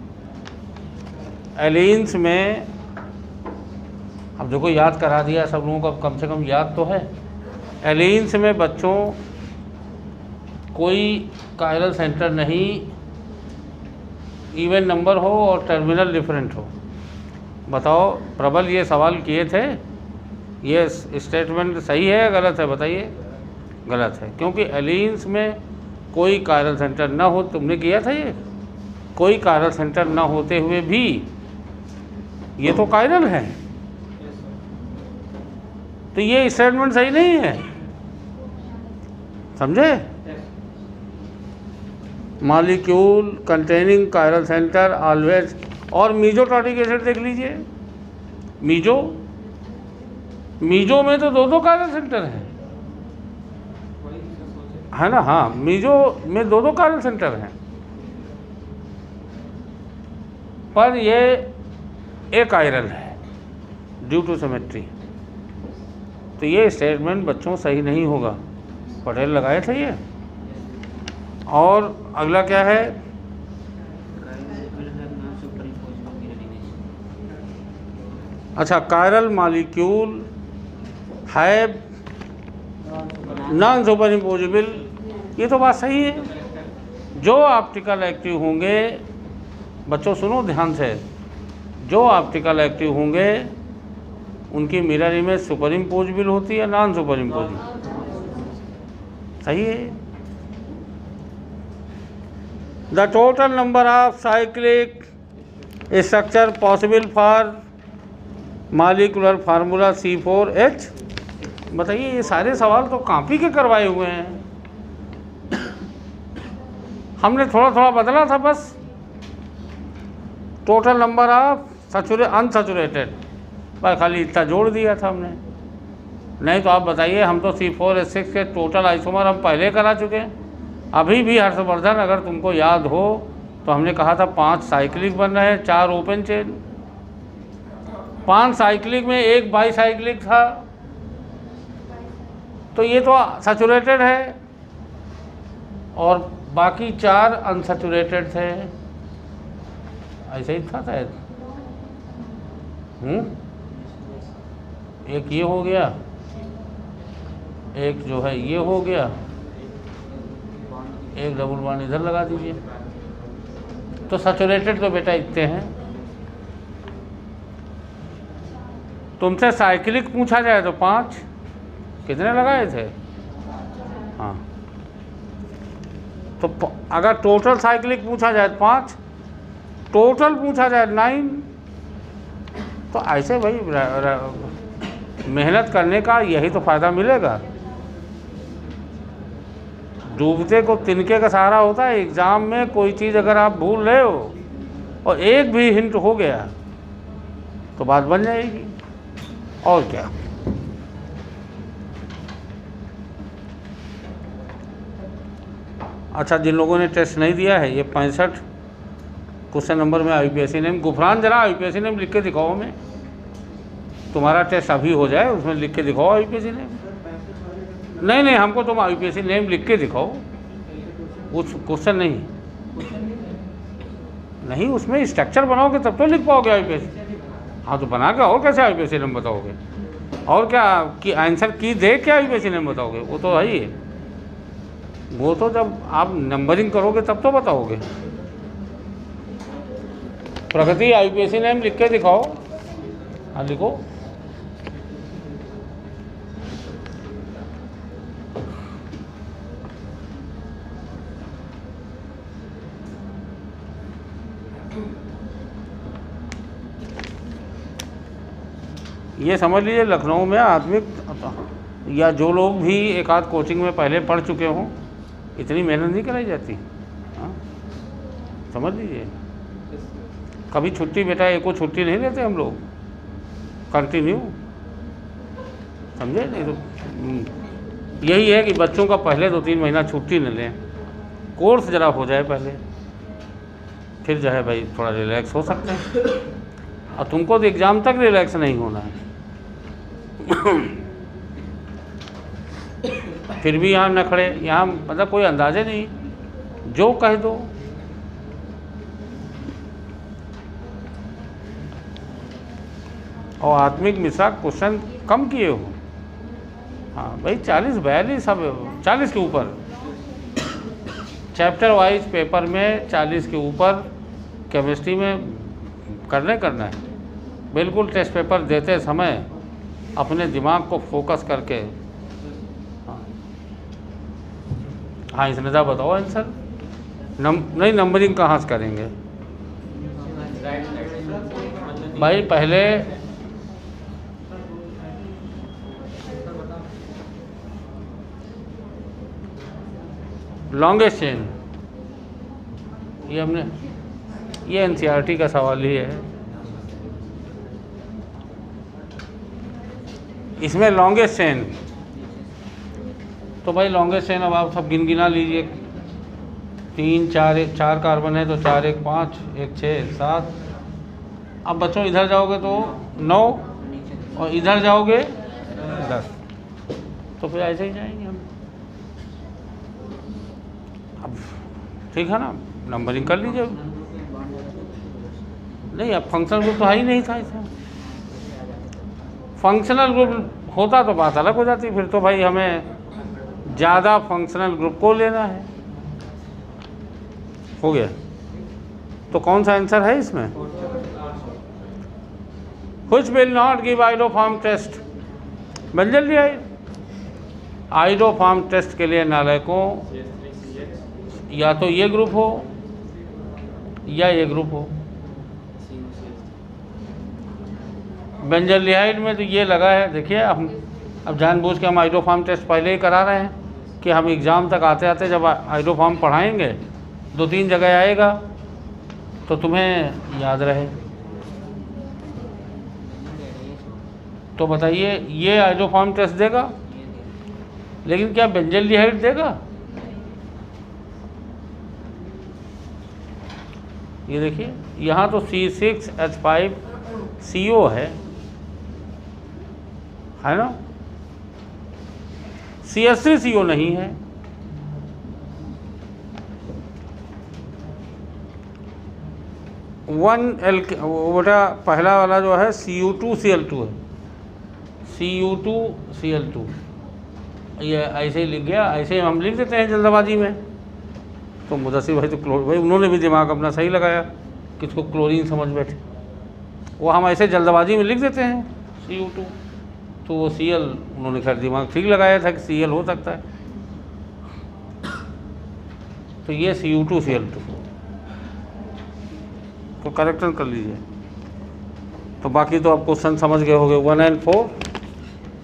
एलिन्स में, अब देखो याद करा दिया सब लोगों को, कम से कम याद तो है। एलिन्स में बच्चों कोई कायरल सेंटर नहीं, इवन नंबर हो और टर्मिनल डिफरेंट हो। बताओ प्रबल ये सवाल किए थे, ये स्टेटमेंट सही है या गलत है? बताइए। गलत है, क्योंकि एलिन्स में कोई कायरल सेंटर ना हो। तुमने किया था ये, कोई कायरल सेंटर ना होते हुए भी ये तो कायरल है, तो ये स्टेटमेंट सही नहीं है, समझे? Molecule containing chiral centre always. और मीजोटॉटिक एसिड देख लीजिए, मीजो में तो 2 कायरल सेंटर है ना? हाँ, मीजो में 2 कायरल सेंटर हैं, पर ये एक कायरल है ड्यू टू सिमेट्री। तो ये स्टेटमेंट बच्चों सही नहीं होगा। पटेल लगाए थे ये। और अगला क्या है? अच्छा, chiral molecule have non super imposable. ये तो बात सही है। जो ऑप्टिकल एक्टिव होंगे, बच्चों सुनो ध्यान से, जो ऑप्टिकल एक्टिव होंगे उनकी मिरर इमेज सुपर इम्पोजिबल होती है, नॉन सुपर इम्पोजिबल। सही है। The total number of cyclic structure possible for molecular formula C4H। बताइए, ये सारे सवाल तो कॉपी के करवाए हुए हैं, हमने थोड़ा थोड़ा बदला था बस। टोटल नंबर ऑफ अनसैचुरेटेड, बस खाली इतना जोड़ दिया था हमने। नहीं तो आप बताइए, हम तो C4H6 के टोटल आइसोमर हम पहले करा चुके हैं। अभी भी हर्षवर्धन, अगर तुमको याद हो तो हमने कहा था 5 साइक्लिक बन रहे हैं, 4 ओपन चेन। 5 साइक्लिक में 1 बाईसाइक्लिक था, तो ये तो सैचुरेटेड है, और बाकी 4 अनसैचुरेटेड थे। ऐसे ही था शायद। एक ये हो गया, एक जो है ये हो गया, एक डबल बॉन्ड इधर लगा दीजिए। तो सैचुरेटेड तो बेटा इतने हैं। तुमसे साइक्लिक पूछा जाए तो 5, कितने लगाए थे? हाँ, तो अगर टोटल साइक्लिक पूछा जाए 5, टोटल पूछा जाए 9, तो ऐसे भाई मेहनत करने का यही तो फ़ायदा मिलेगा। डूबते को तिनके का सहारा होता है। एग्ज़ाम में कोई चीज़ अगर आप भूल रहे हो और एक भी हिंट हो गया तो बात बन जाएगी। और क्या, अच्छा, जिन लोगों ने टेस्ट नहीं दिया है, ये 65 क्वेश्चन नंबर में IUPAC नेम। गुफरान, जरा IUPAC नेम लिख के दिखाओ हमें। तुम्हारा टेस्ट अभी हो जाए, उसमें लिख के दिखाओ IUPAC नेम। नहीं नहीं, हमको तुम IUPAC नेम लिख के दिखाओ, उस क्वेश्चन नहीं, उसमें स्ट्रक्चर बनाओगे तब तो लिख पाओगे IUPAC। हाँ तो बना के और कैसे IUPAC नेम बताओगे? और क्या कि आंसर की दे क्या IUPAC नेम बताओगे? वो तो है ही है, वो तो जब आप नंबरिंग करोगे तब तो बताओगे। प्रगति IUPAC नेम लिख के दिखाओ। हाँ लिखो। ये समझ लीजिए लखनऊ में आत्मिक, या जो लोग भी एक आध कोचिंग में पहले पढ़ चुके हों, इतनी मेहनत नहीं कराई जाती। हाँ समझ लीजिए, कभी छुट्टी बेटा एको छुट्टी नहीं लेते हम लोग, कंटिन्यू, समझे? नहीं तो यही है कि बच्चों का पहले 2-3 महीना छुट्टी न लें, कोर्स ज़रा हो जाए पहले, फिर जो है भाई थोड़ा रिलैक्स हो सकते हैं। और तुमको तो एग्ज़ाम तक रिलैक्स नहीं होना है। फिर भी यहाँ नखड़े, यहाँ मतलब कोई अंदाज़े नहीं, जो कह दो। और आत्मिक मिश्रा क्वेश्चन कम किए हो। हाँ भाई 40-42 सब 40 के ऊपर, चैप्टर वाइज पेपर में 40 के ऊपर केमिस्ट्री में करना है। बिल्कुल टेस्ट पेपर देते समय अपने दिमाग को फोकस करके। हाँ इसने बताओ आंसर। नहीं, नंबरिंग कहाँ से करेंगे भाई? पहले लॉन्गेस्ट चेन, ये हमने, ये NCERT का सवाल ही है। इसमें लॉन्गेस्ट चेन, तो भाई लॉन्गेस्ट चेन अब आप सब गिना लीजिए। 3 4 कार्बन है तो 4 1 5 1 6 7। अब बच्चों इधर जाओगे तो 9 और इधर जाओगे 10, तो फिर ऐसे ही जाएंगे हम। अब ठीक है ना, नंबरिंग कर लीजिए। नहीं, अब फंक्शनल ग्रुप तो है ही नहीं था इसमें। फंक्शनल ग्रुप होता तो बात अलग हो जाती, फिर तो भाई हमें ज़्यादा फंक्शनल ग्रुप को लेना है। हो गया, तो कौन सा आंसर है इसमें? Which will not give iodoform test? बंजल आइडोफॉर्म टेस्ट के लिए नालायकों या तो ये ग्रुप हो या ये ग्रुप हो। बेंजल्डिहाइड में तो ये लगा है, देखिए अब जानबूझ के हम आइडोफॉर्म टेस्ट पहले ही करा रहे हैं कि हम एग्ज़ाम तक आते आते जब आइडोफॉर्म पढ़ाएंगे 2-3 जगह आएगा तो तुम्हें याद रहे। तो बताइए, ये आइडोफॉर्म टेस्ट देगा, लेकिन क्या बेंजल्डिहाइड देगा? ये देखिए यहाँ तो C6H5CO है ना, CH3CO नहीं है। बेटा पहला वाला जो है Cu2Cl2 है, Cu2Cl2। ये ऐसे ही लिख गया, ऐसे ही हम लिख देते हैं जल्दबाजी में। तो मुदस्सिर भाई तो भाई उन्होंने भी दिमाग अपना सही लगाया, किसको क्लोरीन समझ बैठे। वो हम ऐसे जल्दबाजी में लिख देते हैं Cu2, तो वो Cl उन्होंने खैर दिमाग ठीक लगाया था कि Cl हो सकता है, तो ये Cu2Cl2 तो करेक्शन कर लीजिए। तो बाकी तो आप क्वेश्चन समझ गए होंगे। 1 and 4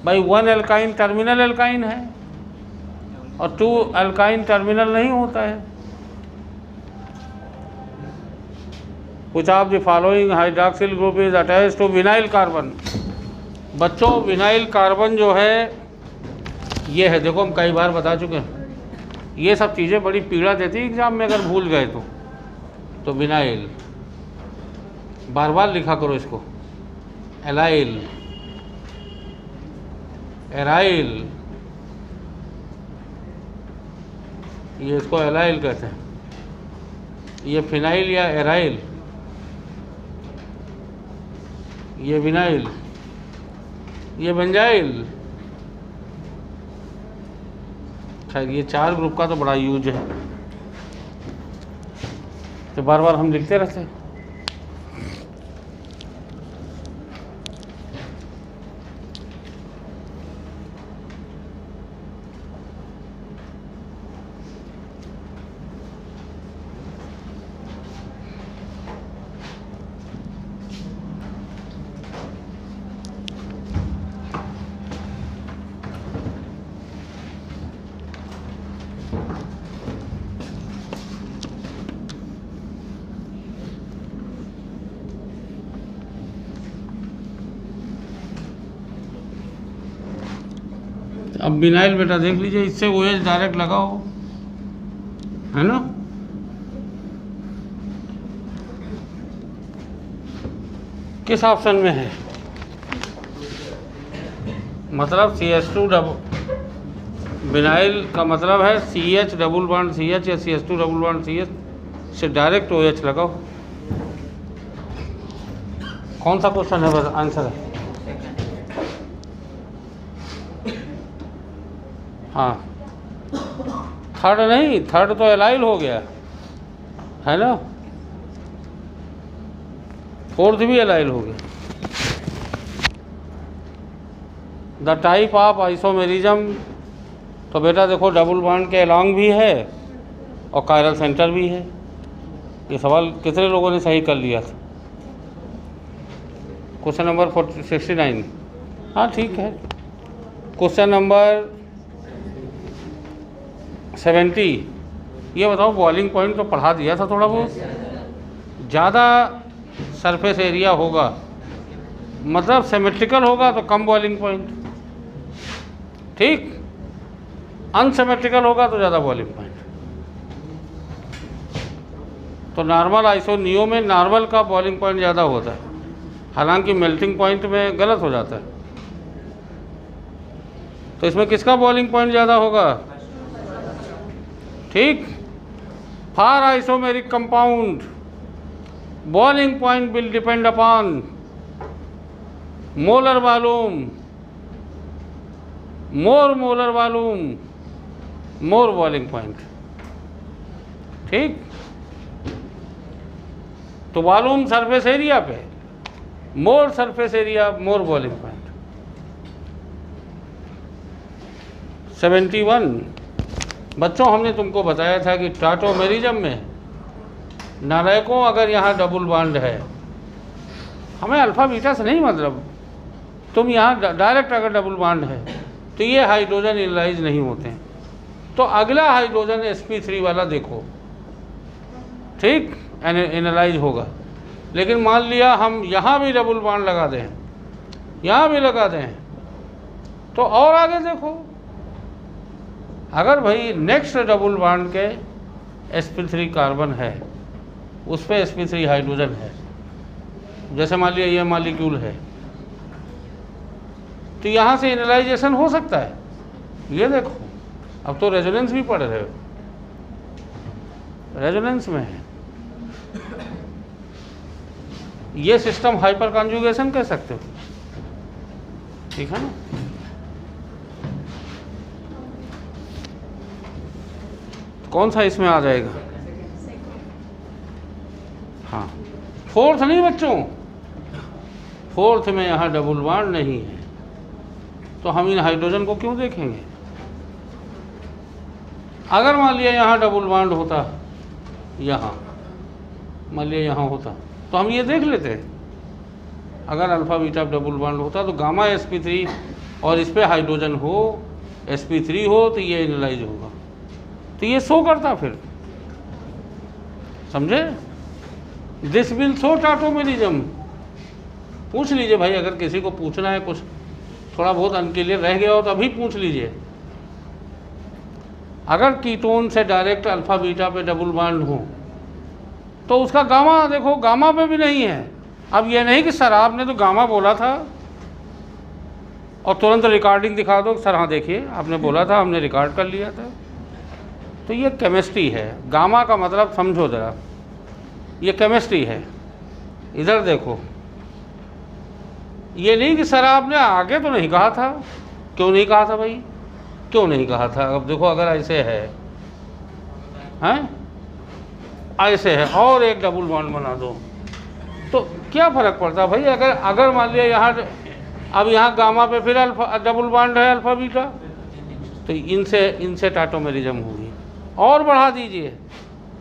भाई 1 एल्काइन टर्मिनल एल्काइन है और 2 एल्काइन टर्मिनल नहीं होता है। कुछ of the following hydroxyl group is attached to vinyl carbon. बच्चों विनाइल कार्बन जो है ये है, देखो हम कई बार बता चुके हैं, ये सब चीज़ें बड़ी पीड़ा देती एग्ज़ाम में अगर भूल गए तो विनाइल बार बार लिखा करो इसको। एलाइल, एराइल, ये इसको एलाइल कहते हैं। ये फिनाइल या एराइल, ये विनाइल, ये बेंजाइल। खैर ये 4 ग्रुप का तो बड़ा यूज है, तो बार बार हम लिखते रहते हैं। अब विनाइल बेटा देख लीजिए, इससे OH डायरेक्ट लगाओ, है ना। किस ऑप्शन में है? मतलब CH2 विनाइल का मतलब है CH डबल बॉन्ड CH या CH2 डबल बॉन्ड CH से डायरेक्ट OH लगाओ। कौन सा क्वेश्चन है? बस आंसर है हाँ। थर्ड नहीं, थर्ड तो एलाइल हो गया, है ना। फोर्थ भी एलाइल हो गया। द टाइप ऑफ आइसोमेरिज्म, तो बेटा देखो डबल बॉन्ड के अलॉन्ग भी है और कायरल सेंटर भी है। ये सवाल कितने लोगों ने सही कर लिया था? Question number 69। हाँ ठीक है। क्वेश्चन नंबर 70, ये बताओ बॉइलिंग पॉइंट तो पढ़ा दिया था थोड़ा बहुत। ज़्यादा सरफेस एरिया होगा मतलब सिमेट्रिकल होगा तो कम बॉइलिंग पॉइंट, ठीक। अनसिमेट्रिकल होगा तो ज़्यादा बॉइलिंग पॉइंट। तो नॉर्मल आइसोनियो में नॉर्मल का बॉइलिंग पॉइंट ज़्यादा होता है, हालांकि मेल्टिंग पॉइंट में गलत हो जाता है। तो इसमें किसका बॉइलिंग पॉइंट ज़्यादा होगा? ठीक। For isomeric compound boiling point will depend upon molar volume, more molar volume, more boiling point, ठीक। तो वॉल्यूम सरफेस एरिया पे, more surface area more boiling point. 71 बच्चों, हमने तुमको बताया था कि टाटोमेरिज्म में नालायकों अगर यहाँ डबल बॉन्ड है, हमें अल्फ़ा बीटा से नहीं मतलब, तुम यहाँ डायरेक्ट अगर डबल बॉन्ड है तो ये हाइड्रोजन इनलाइज नहीं होते हैं। तो अगला हाइड्रोजन sp3 वाला देखो, ठीक, एनालाइज होगा। लेकिन मान लिया हम यहाँ भी डबल बॉन्ड लगा दें, यहाँ भी लगा दें, तो और आगे देखो, अगर भाई नेक्स्ट डबल बॉन्ड के sp3 कार्बन है, उस पर sp3 हाइड्रोजन है, जैसे मान लिया ये मॉलिक्यूल है, तो यहाँ से एनालाइजेशन हो सकता है। ये देखो, अब तो रेजोनेंस भी पढ़ रहे हो, रेजोनेंस में है। ये सिस्टम हाइपर कॉन्जुगेशन कह सकते हो, ठीक है ना। कौन सा इसमें आ जाएगा? हाँ, फोर्थ नहीं बच्चों, फोर्थ में यहाँ डबल बॉन्ड नहीं है, तो हम इन हाइड्रोजन को क्यों देखेंगे? अगर मान लिया यहाँ डबल बॉन्ड होता, यहाँ मान लिया यहाँ होता, तो हम ये देख लेते। अगर अल्फ़ा बीटा डबल बॉन्ड होता तो गामा sp3 और इस पर हाइड्रोजन हो, sp3 हो, तो ये एनालाइज होगा, तो ये शो करता। फिर समझे? This will show tautomerism. पूछ लीजिए भाई, अगर किसी को पूछना है, कुछ थोड़ा बहुत अनक्लियर रह गया हो तो अभी पूछ लीजिए। अगर कीटोन से डायरेक्ट अल्फ़ा बीटा पे डबल बॉन्ड हो तो उसका गामा देखो, गामा पे भी नहीं है। अब ये नहीं कि सर आपने तो गामा बोला था और तुरंत रिकॉर्डिंग दिखा दो, सर हाँ देखिए आपने बोला था, हमने रिकॉर्ड कर लिया था। तो ये केमिस्ट्री है। गामा का मतलब समझो ज़रा, ये केमिस्ट्री है। इधर देखो, ये नहीं कि सर आपने आगे तो नहीं कहा था। क्यों नहीं कहा था भाई, क्यों नहीं कहा था? अब देखो, अगर ऐसे है, हैं ऐसे है और एक डबल बॉन्ड बना दो तो क्या फ़र्क पड़ता है भाई? अगर मान लिया यहाँ, अब यहाँ गामा पे फिर अल्फा डबल बॉन्ड है अल्फ़ा बीटा, तो इनसे टाटोमेरिज्म होगी। और बढ़ा दीजिए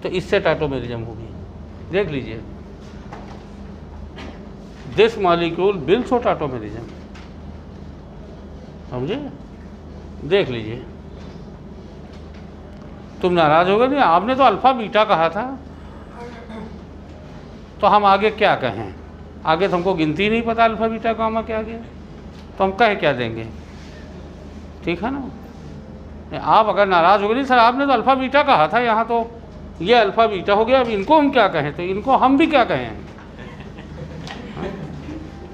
तो इससे टाटोमेरिज्म होगी। देख लीजिए, this molecule bills of tautomerism, समझे? देख लीजिए। तुम नाराज हो गए नहीं, आपने तो अल्फ़ा बीटा कहा था, तो हम आगे क्या कहें? आगे तो हमको गिनती नहीं पता अल्फ़ा बीटा गामा क्या गया, तो हम कह क्या देंगे? ठीक है ना? आप अगर नाराज़ हो गए, नहीं सर आपने तो अल्फ़ा बीटा कहा था, यहाँ तो ये अल्फ़ा बीटा हो गया, अब इनको हम क्या कहें? तो इनको हम भी क्या कहें?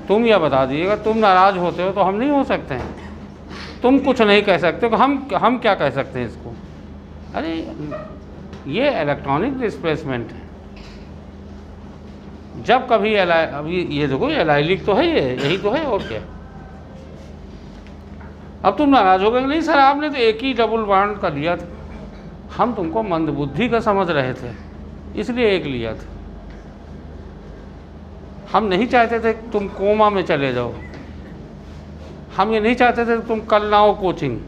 तुम यह बता दीजिएगा। तुम नाराज़ होते हो तो हम नहीं हो सकते हैं, तुम कुछ नहीं कह सकते तो हम क्या कह सकते हैं इसको? अरे ये इलेक्ट्रॉनिक डिस्प्लेसमेंट है। जब कभी अभी ये देखो, एलाइलिक तो है, ये यही तो है, और क्या? अब तुम नाराज़ हो गए, नहीं सर आपने तो एक ही डबल बॉन्ड का लिया था, हम तुमको मंदबुद्धि का समझ रहे थे इसलिए एक लिया था। हम नहीं चाहते थे कि तुम कोमा में चले जाओ, हम ये नहीं चाहते थे कि तुम कल ना हो कोचिंग।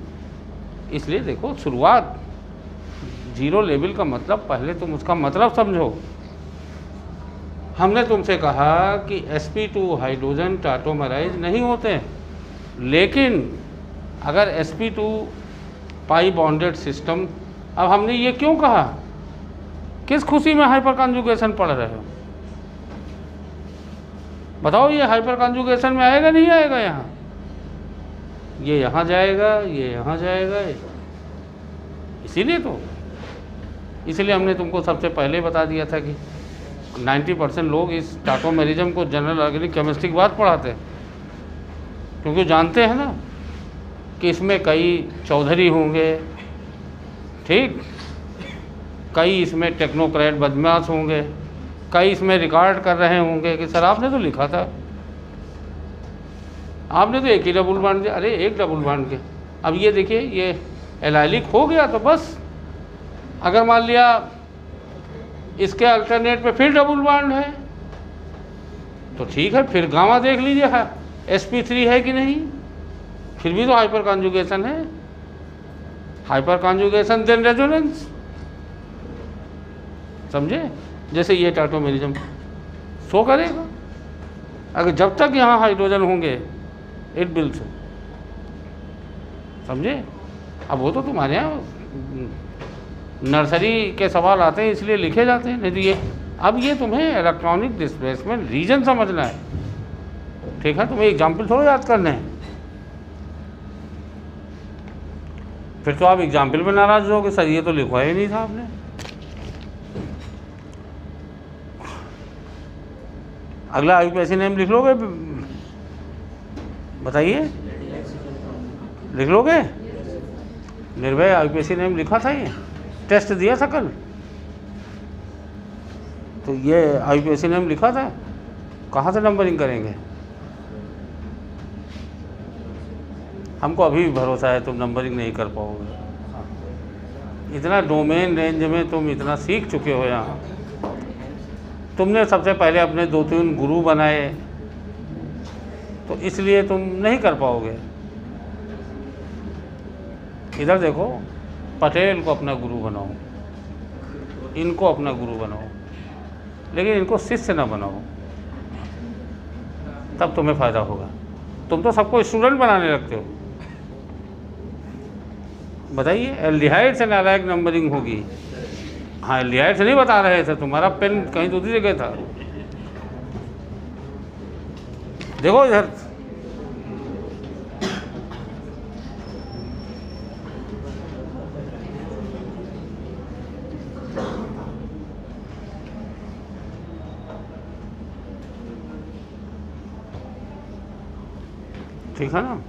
इसलिए देखो, शुरुआत जीरो लेवल का मतलब, पहले तुम उसका मतलब समझो। हमने तुमसे कहा कि sp2 हाइड्रोजन टाटोमराइज नहीं होते, लेकिन अगर sp2 पाई बॉन्डेड सिस्टम, अब हमने ये क्यों कहा? किस खुशी में हाइपर कॉन्जुगेशन पढ़ रहे हो? बताओ, ये हाइपर कॉन्जुगेशन में आएगा नहीं आएगा? यहाँ ये यहाँ जाएगा, ये यहाँ जाएगा, इसीलिए हमने तुमको सबसे पहले बता दिया था कि 90% लोग इस टाटोमेरिज्म को जनरल ऑर्गेनिक केमिस्ट्री के बाद पढ़ाते हैं, क्योंकि जानते हैं ना कि इसमें कई चौधरी होंगे, ठीक, कई इसमें टेक्नोक्रेट बदमाश होंगे, कई इसमें रिकॉर्ड कर रहे होंगे कि सर आपने तो लिखा था, आपने तो एक ही डबल बॉन्ड दिया। अरे एक डबल बॉन्ड के, अब ये देखिए, ये एलाइलिक हो गया तो बस। अगर मान लिया इसके अल्टरनेट पे फिर डबल बॉन्ड है तो ठीक है, फिर गामा देख लीजिए है sp3 है कि नहीं, फिर भी तो हाइपर कॉन्जुगेशन है। हाइपर कॉन्जुगेशन देन रेजोनेंस, समझे? जैसे ये टाटोमेरिज्म शो करेगा, अगर जब तक यहाँ हाइड्रोजन होंगे इट विल शो, समझे? अब वो तो तुम्हारे यहाँ नर्सरी के सवाल आते हैं इसलिए लिखे जाते हैं, नहीं तो ये, अब ये तुम्हें इलेक्ट्रॉनिक डिस्प्लेसमेंट रीजन समझना है, ठीक है? तुम्हें एग्जाम्पल थोड़ा याद करने हैं, फिर तो आप एग्जाम्पल में नाराज हो कि सर ये तो लिखवाया ही नहीं था आपने। अगला आईयूपीएसी नेम लिख लोगे? बताइए, लिख लोगे? निर्भय आईयूपीएसी नेम लिखा था, ये टेस्ट दिया था कल, तो ये आईयूपीएसी नेम लिखा था, कहाँ से नंबरिंग करेंगे? हमको अभी भी भरोसा है तुम नंबरिंग नहीं कर पाओगे। इतना डोमेन रेंज में तुम इतना सीख चुके हो, यहाँ तुमने सबसे पहले अपने 2-3 गुरु बनाए, तो इसलिए तुम नहीं कर पाओगे। इधर देखो, पटेल को अपना गुरु बनाओ, इनको अपना गुरु बनाओ, लेकिन इनको शिष्य ना बनाओ, तब तुम्हें फ़ायदा होगा। तुम तो सबको स्टूडेंट बनाने लगते हो। बताइए, एल्डिहाइड से नालायक नंबरिंग होगी? हाँ, एल्डिहाइड से नहीं बता रहे थे, तुम्हारा पेन कहीं दूसरी जगह था। देखो इधर, ठीक है ना।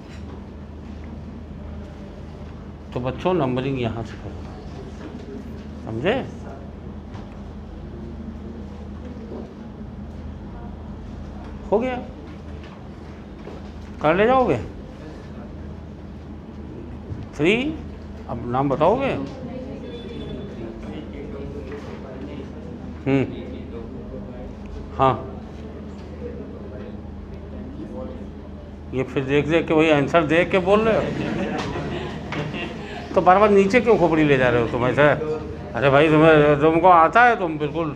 तो बच्चों नंबरिंग यहाँ से करो, समझे। हो गया, कर ले जाओगे 3। अब नाम बताओगे। हाँ, ये फिर देख देख के वही आंसर देख के बोल रहे हो, तो बार बार नीचे क्यों खोपड़ी ले जा रहे हो तुम ऐसा। अरे भाई तुमको आता है, तुम बिल्कुल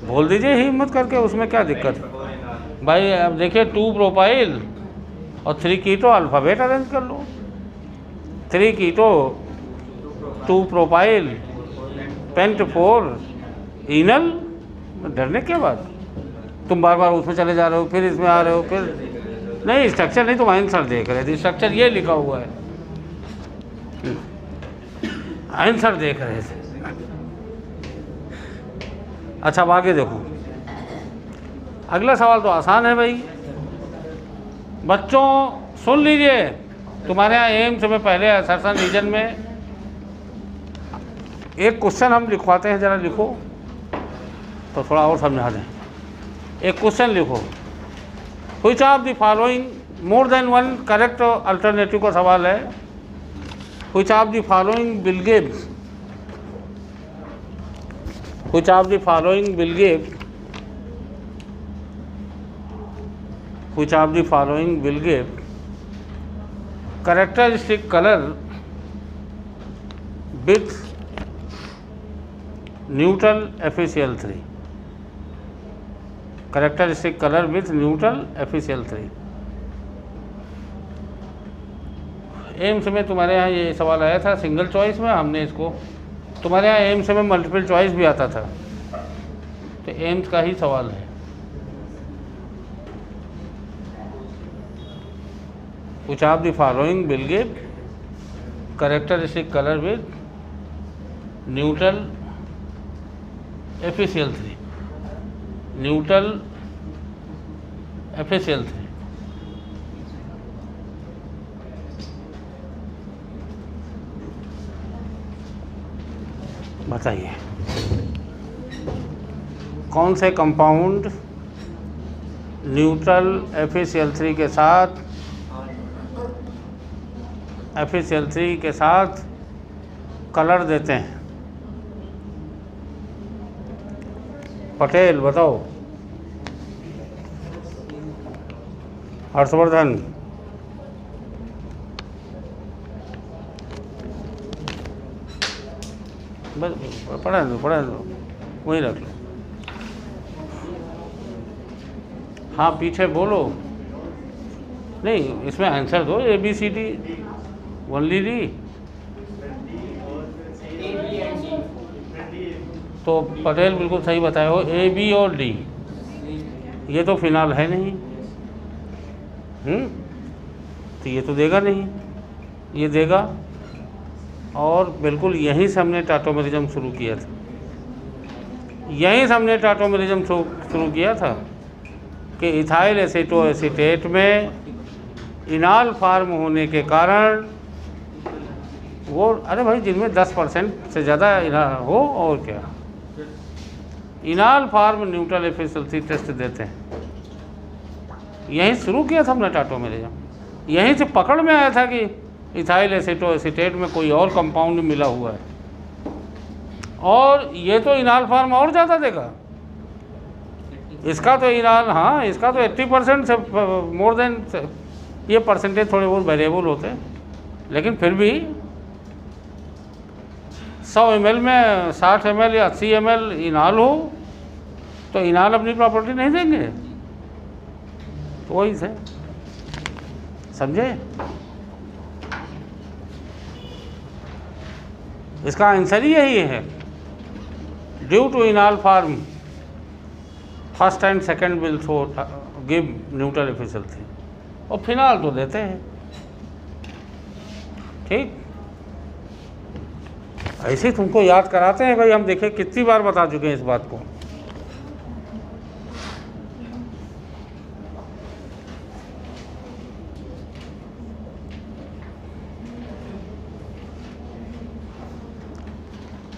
बोल दीजिए हिम्मत करके, उसमें क्या दिक्कत है भाई। अब देखिए 2 प्रोपाइल और 3 कीटो अल्फ़ाबेट अरेंज कर लो। 3 कीटो, 2 प्रोपाइल, पेंट 4 इनल। डरने क्या बात, तुम बार बार उसमें चले जा रहे हो, फिर इसमें आ रहे हो, फिर नहीं स्ट्रक्चर नहीं, तुम आंसर देख रहे थे, स्ट्रक्चर ये लिखा हुआ है, आंसर देख रहे थे। अच्छा अब आगे देखो, अगला सवाल तो आसान है भाई। बच्चों सुन लीजिए, तुम्हारे यहाँ एम्स में पहले असर्शन रीजन में एक क्वेश्चन हम लिखवाते हैं, ज़रा लिखो तो थोड़ा और समझा दें। एक क्वेश्चन लिखो, which of the following more than one correct alternative का सवाल है। Which of the following will give, which of the following will give, which of the following will give characteristic color with neutral FeCl3, characteristic color with neutral FeCl3। AIIMS में तुम्हारे यहाँ ये सवाल आया था सिंगल चॉइस में, हमने इसको, तुम्हारे यहाँ एम्स में मल्टीपल चॉइस भी आता था, तो एम्स का ही सवाल है। Which of the following will give characteristic color with neutral FeCl3, neutral FeCl3। बताइए कौन से कंपाउंड न्यूट्रल FeCl3 के साथ, FeCl3 के साथ कलर देते हैं। पटेल बताओ, हर्षवर्धन, बस पढ़ा दो वहीं रख लो। हाँ पीछे बोलो, नहीं इसमें आंसर दो, ABCD ओनली डी। तो पटेल बिल्कुल सही बताए हो, A, B और D। ये तो फिनाल है नहीं, तो ये तो देगा नहीं, ये देगा। और बिल्कुल यहीं से हमने टाटोमेरिज्म शुरू किया था, यहीं से हमने टाटोमेरिज्म शुरू किया था कि इथाइल एसीटोएसीटेट में इनाल फार्म होने के कारण वो, अरे भाई जिनमें 10% से ज़्यादा हो और क्या, इनाल फार्म न्यूट्रल FeCl3 टेस्ट देते हैं। यहीं शुरू किया था हमने टाटोमेरिज्म, यहीं से पकड़ में आया था कि इथाइल एसीटोएसीटेट में कोई और कंपाउंड मिला हुआ है, और ये तो इनाल फार्म और ज़्यादा देगा। इसका तो इनाल, हाँ इसका तो 80% से मोर देन, ये परसेंटेज थोड़े बहुत वेरिएबल होते हैं, लेकिन फिर भी 100 ml में 60 ml या 80 ml इनाल हो तो इनाल अपनी प्रॉपर्टी नहीं देंगे, तो वही से समझे। इसका आंसर ही यही है, due to enol form first and second will show give neutral FeCl3, और फिनाल तो देते हैं। ठीक, ऐसे ही तुमको याद कराते हैं भाई, हम देखें कितनी बार बता चुके हैं इस बात को।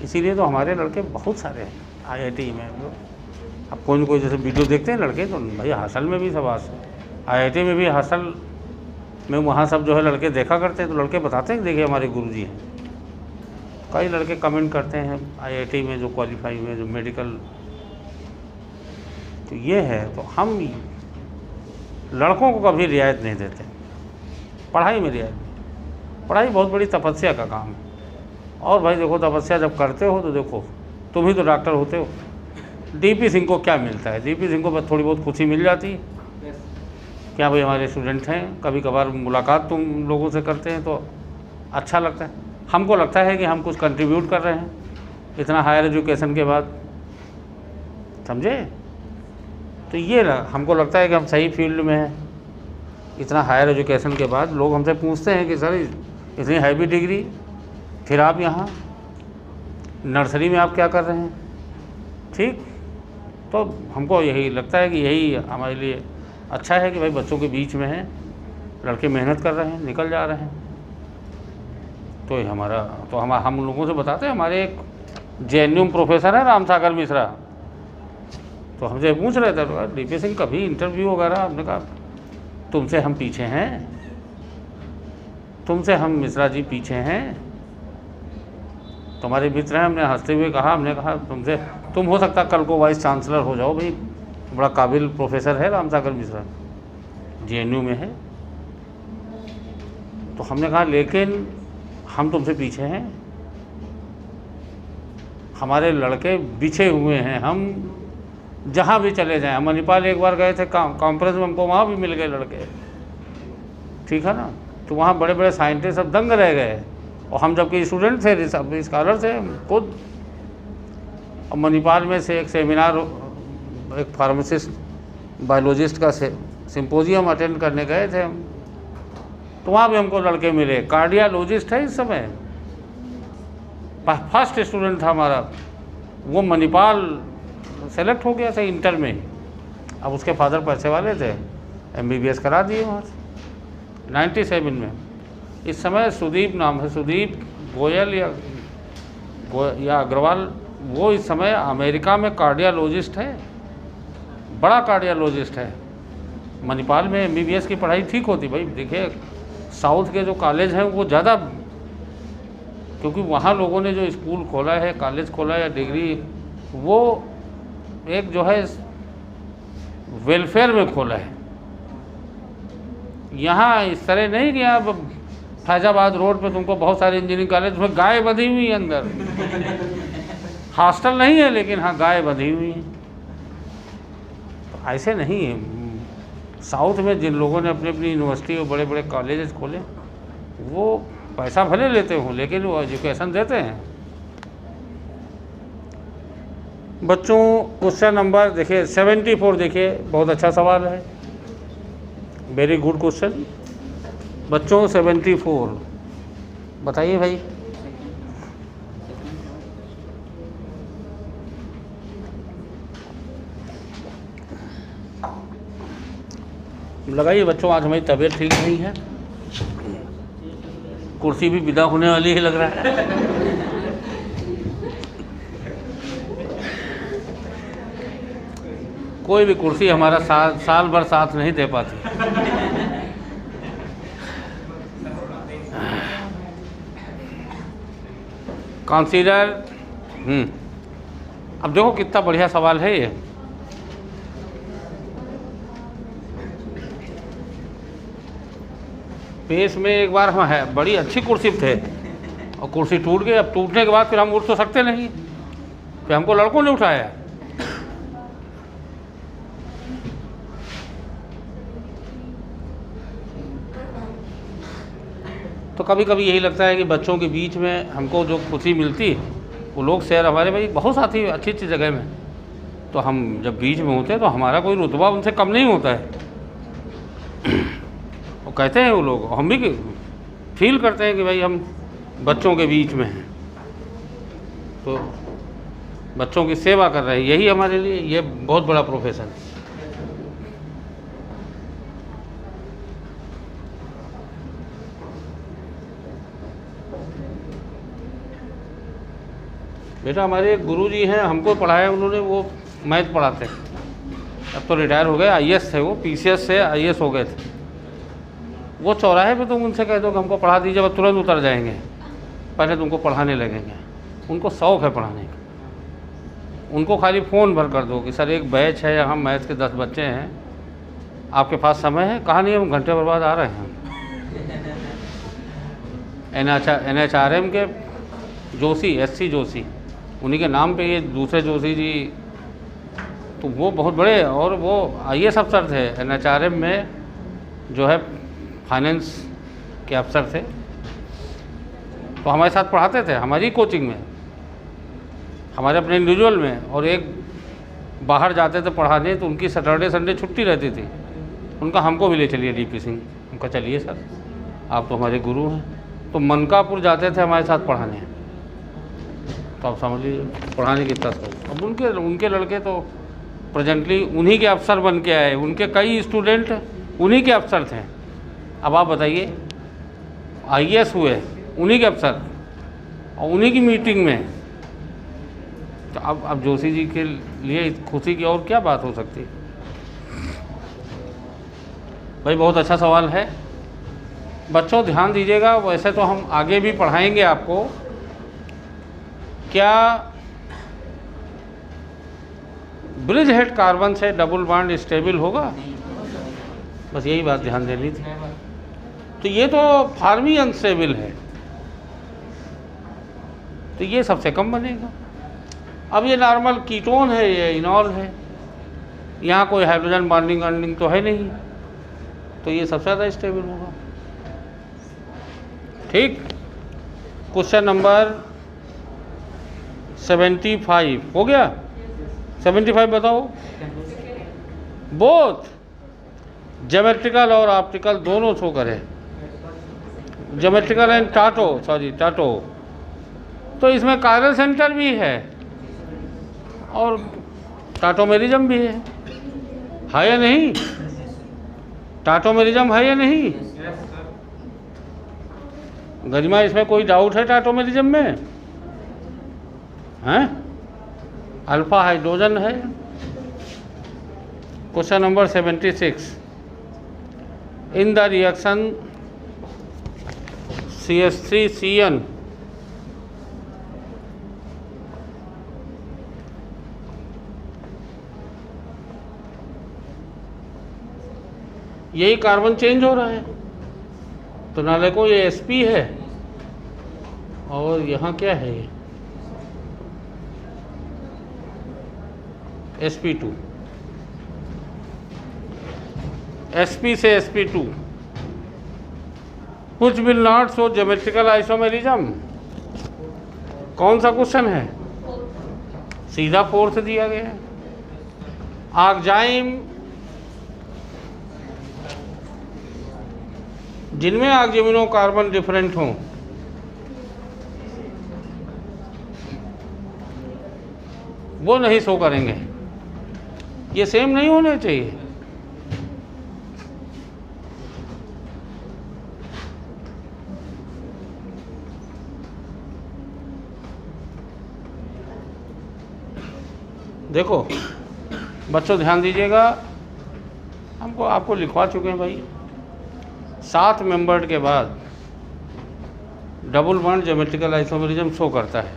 इसीलिए तो हमारे लड़के बहुत सारे हैं आईआईटी में। अब कोई न कोई जैसे वीडियो देखते हैं लड़के, तो भाई हॉस्टल में भी सब आईआईटी में भी हॉस्टल में वहाँ सब जो है लड़के देखा करते हैं, तो लड़के बताते हैं देखिए हमारे गुरुजी हैं। कई लड़के कमेंट करते हैं आईआईटी में जो क्वालिफाई हुए, जो मेडिकल। तो ये है, तो हम लड़कों को कभी रियायत नहीं देते, पढ़ाई में रियायत नहीं। पढ़ाई बहुत बड़ी तपस्या का काम है। और भाई देखो, तपस्या जब करते हो तो देखो, तुम ही तो डॉक्टर होते हो। डीपी सिंह को क्या मिलता है? डीपी सिंह को बस थोड़ी बहुत खुशी मिल जाती है। क्या भाई हमारे स्टूडेंट हैं, कभी कभार मुलाकात तुम लोगों से करते हैं तो अच्छा लगता है। हमको लगता है कि हम कुछ कंट्रीब्यूट कर रहे हैं इतना हायर एजुकेशन के बाद, समझे? तो ये हमको लगता है कि हम सही फील्ड में हैं। इतना हायर एजुकेशन के बाद लोग हमसे पूछते हैं कि सर इतनी हैवी डिग्री, फिर आप यहाँ नर्सरी में आप क्या कर रहे हैं? ठीक, तो हमको यही लगता है कि यही हमारे लिए अच्छा है कि भाई बच्चों के बीच में हैं, लड़के मेहनत कर रहे हैं, निकल जा रहे हैं। तो हमारा तो हम लोगों से बताते हैं। हमारे एक जेएनयू प्रोफेसर है राम सागर मिश्रा, तो हमसे पूछ रहे थे डीपी सिंह कभी इंटरव्यू वगैरह? हमने कहा तुमसे हम पीछे हैं, तुमसे हम मिश्रा जी पीछे हैं, तुम्हारे मित्र हैं। हमने हंसते हुए कहा, हमने कहा तुमसे, तुम हो सकता कल को वाइस चांसलर हो जाओ, भाई बड़ा काबिल प्रोफेसर है राम सागर मिश्रा, जेएनयू में है। तो हमने कहा लेकिन हम तुमसे पीछे हैं, हमारे लड़के बिछे हुए हैं, हम जहाँ भी चले जाएं। हम मणिपाल एक बार गए थे कॉन्फ्रेंस में, हमको वहाँ भी मिल गए लड़के, ठीक है ना। तो वहाँ बड़े बड़े साइंटिस्ट सब दंग रह गए, और हम जबकि स्टूडेंट थे, स्कॉलर थे खुद। और मणिपाल में से एक सेमिनार, एक फार्मासिस्ट बायोलॉजिस्ट का सिंपोजियम अटेंड करने गए थे हम, तो वहाँ भी हमको लड़के मिले। कार्डियोलॉजिस्ट है इस समय, फर्स्ट स्टूडेंट था हमारा, वो मणिपाल सेलेक्ट हो गया था इंटर में। अब उसके फादर पैसे वाले थे, एमबीबीएस करा दिए वहाँ से 97 में। इस समय सुदीप नाम है, सुदीप गोयल या अग्रवाल, वो इस समय अमेरिका में कार्डियोलॉजिस्ट है, बड़ा कार्डियोलॉजिस्ट है। मणिपाल में एमबीबीएस की पढ़ाई ठीक होती भाई। देखिए साउथ के जो कॉलेज हैं वो ज़्यादा, क्योंकि वहाँ लोगों ने जो स्कूल खोला है, कॉलेज खोला है या डिग्री, वो एक जो है वेलफेयर में खोला है। यहाँ इस तरह नहीं कि आप फैजाबाद रोड पे तुमको बहुत सारे इंजीनियरिंग कॉलेज में गाय बंधी हुई है अंदर, हॉस्टल नहीं है लेकिन हाँ गाय बंधी हुई है। तो ऐसे नहीं है। साउथ में जिन लोगों ने अपनी अपनी यूनिवर्सिटी और बड़े बड़े कॉलेजेस खोले, वो पैसा भले लेते हों लेकिन वो एजुकेशन देते हैं। बच्चों क्वेश्चन नंबर देखिए 74, देखिए बहुत अच्छा सवाल है, वेरी गुड क्वेश्चन। बच्चों 74 बताइए भाई। लगाइए बच्चों, आज हमारी तबीयत ठीक नहीं है, कुर्सी भी विदा होने वाली ही लग रहा है। कोई भी कुर्सी हमारा साल भर साथ नहीं दे पाती। कंसीडर, अब देखो कितना बढ़िया सवाल है ये। पेश में एक बार हम है बड़ी अच्छी कुर्सी थे और कुर्सी टूट गई। अब टूटने के बाद फिर हम उठ तो सकते नहीं, फिर हमको लड़कों ने उठाया। तो कभी कभी यही लगता है कि बच्चों के बीच में हमको जो खुशी मिलती है वो लोग शेयर, हमारे भाई बहुत साथी अच्छी अच्छी जगह में, तो हम जब बीच में होते हैं तो हमारा कोई रुतबा उनसे कम नहीं होता है। वो कहते हैं वो लोग, हम भी फील करते हैं कि भाई हम बच्चों के बीच में हैं, तो बच्चों की सेवा कर रहे हैं, यही हमारे लिए ये बहुत बड़ा प्रोफेशन है। बेटा हमारे एक गुरुजी हैं, हमको पढ़ाया उन्होंने, वो मैथ पढ़ाते हैं, अब तो रिटायर हो गए, आईएएस थे वो, पीसीएस से आईएएस हो गए थे। वो चौराहे पे तुम उनसे कह दो कि हमको पढ़ा दीजिए, वो तुरंत उतर जाएंगे, पहले तुमको पढ़ाने लगेंगे। उनको शौक़ है पढ़ाने का। उनको खाली फ़ोन भर कर दो कि सर एक बैच है यहाँ, मैथ के 10 बच्चे हैं, आपके पास समय है? कहा नहीं, हम घंटे भर बाद आ रहे हैं। NHRM के जोशी, SC जोशी, उन्हीं के नाम पे ये दूसरे जोशी जी, तो वो बहुत बड़े, और वो IAS अफसर थे NHRM में, जो है फाइनेंस के अफसर थे। तो हमारे साथ पढ़ाते थे, हमारी कोचिंग में, हमारे अपने इंडिविजुअल में। और एक बाहर जाते थे पढ़ाने, तो उनकी सैटरडे संडे छुट्टी रहती थी। उनका हमको भी ले चलिए DP सिंह। उनका चलिए सर, आप तो हमारे गुरु हैं। तो मनकापुर जाते थे हमारे साथ पढ़ाने। तो आप समझ लीजिए पढ़ाने कितना स्कोप। अब उनके लड़के तो प्रेजेंटली उन्हीं के अफसर बन के आए, उनके कई स्टूडेंट उन्हीं के अफसर थे। अब आप बताइए, IAS हुए उन्हीं के अफसर और उन्हीं की मीटिंग में, तो अब जोशी जी के लिए खुशी की और क्या बात हो सकती है? भाई बहुत अच्छा सवाल है। बच्चों ध्यान दीजिएगा, वैसे तो हम आगे भी पढ़ाएंगे आपको। क्या ब्रिज हेड कार्बन से डबल बॉन्ड स्टेबल होगा? बस यही बात ध्यान देनी थी। तो ये तो फार्मी अनस्टेबल है, तो ये सबसे कम बनेगा। अब ये नॉर्मल कीटोन है, ये इनॉल है, यहाँ कोई हाइड्रोजन बॉन्डिंग तो है नहीं, तो ये सबसे ज़्यादा स्टेबल होगा। ठीक। क्वेश्चन नंबर 75 हो गया। 75 बताओ। बोथ ज्योमेट्रिकल और ऑप्टिकल दोनों शो करें। ज्योमेट्रिकल एंड टाटो, तो इसमें कायरल सेंटर भी है और टाटोमेरिज्म भी है या नहीं? टाटोमेरिज्म है या नहीं? गरिमा, इसमें कोई डाउट है टाटोमेरिज्म में? हैं? अल्फा हाइड्रोजन है। Question number 76, in the reaction CH3CN यही कार्बन चेंज हो रहा है, तो नाले को ये Sp है और यहाँ क्या है, ये Sp2, Sp से Sp2, which will not show geometrical isomerism। कौन सा क्वेश्चन है? सीधा 4th दिया गया है। आर्गजाइम, जिनमें ऑक्सीजनो कार्बन डिफरेंट हों, वो नहीं शो करेंगे। ये सेम नहीं होने चाहिए। देखो बच्चों ध्यान दीजिएगा, आपको लिखवा चुके हैं भाई। 7 मेंबर्ड के बाद double bond geometrical isomerism show करता है।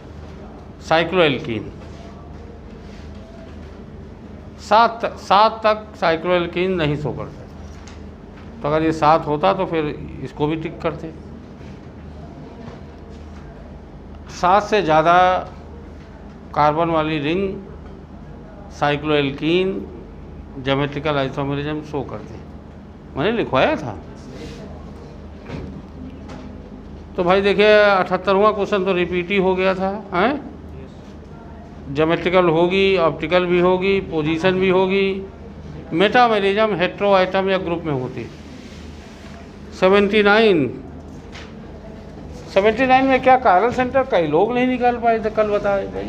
साइक्लोएल्कीन 7 तक साइक्लोएल्कीन नहीं शो करता, तो अगर ये 7 होता तो फिर इसको भी टिक करते। 7 से ज़्यादा कार्बन वाली ring cycloalkene geometrical isomerism show करते। मैंने लिखवाया था। तो भाई देखिए 78वां क्वेश्चन तो रिपीट ही हो गया था। हैं? ज्योमेट्रिकल होगी, ऑप्टिकल भी होगी, पोजीशन भी होगी। मेटामेरिज्म हेट्रो आइटम या ग्रुप में होती। 79 में क्या कायरल सेंटर कई लोग नहीं निकाल पाए थे, कल बताए भाई।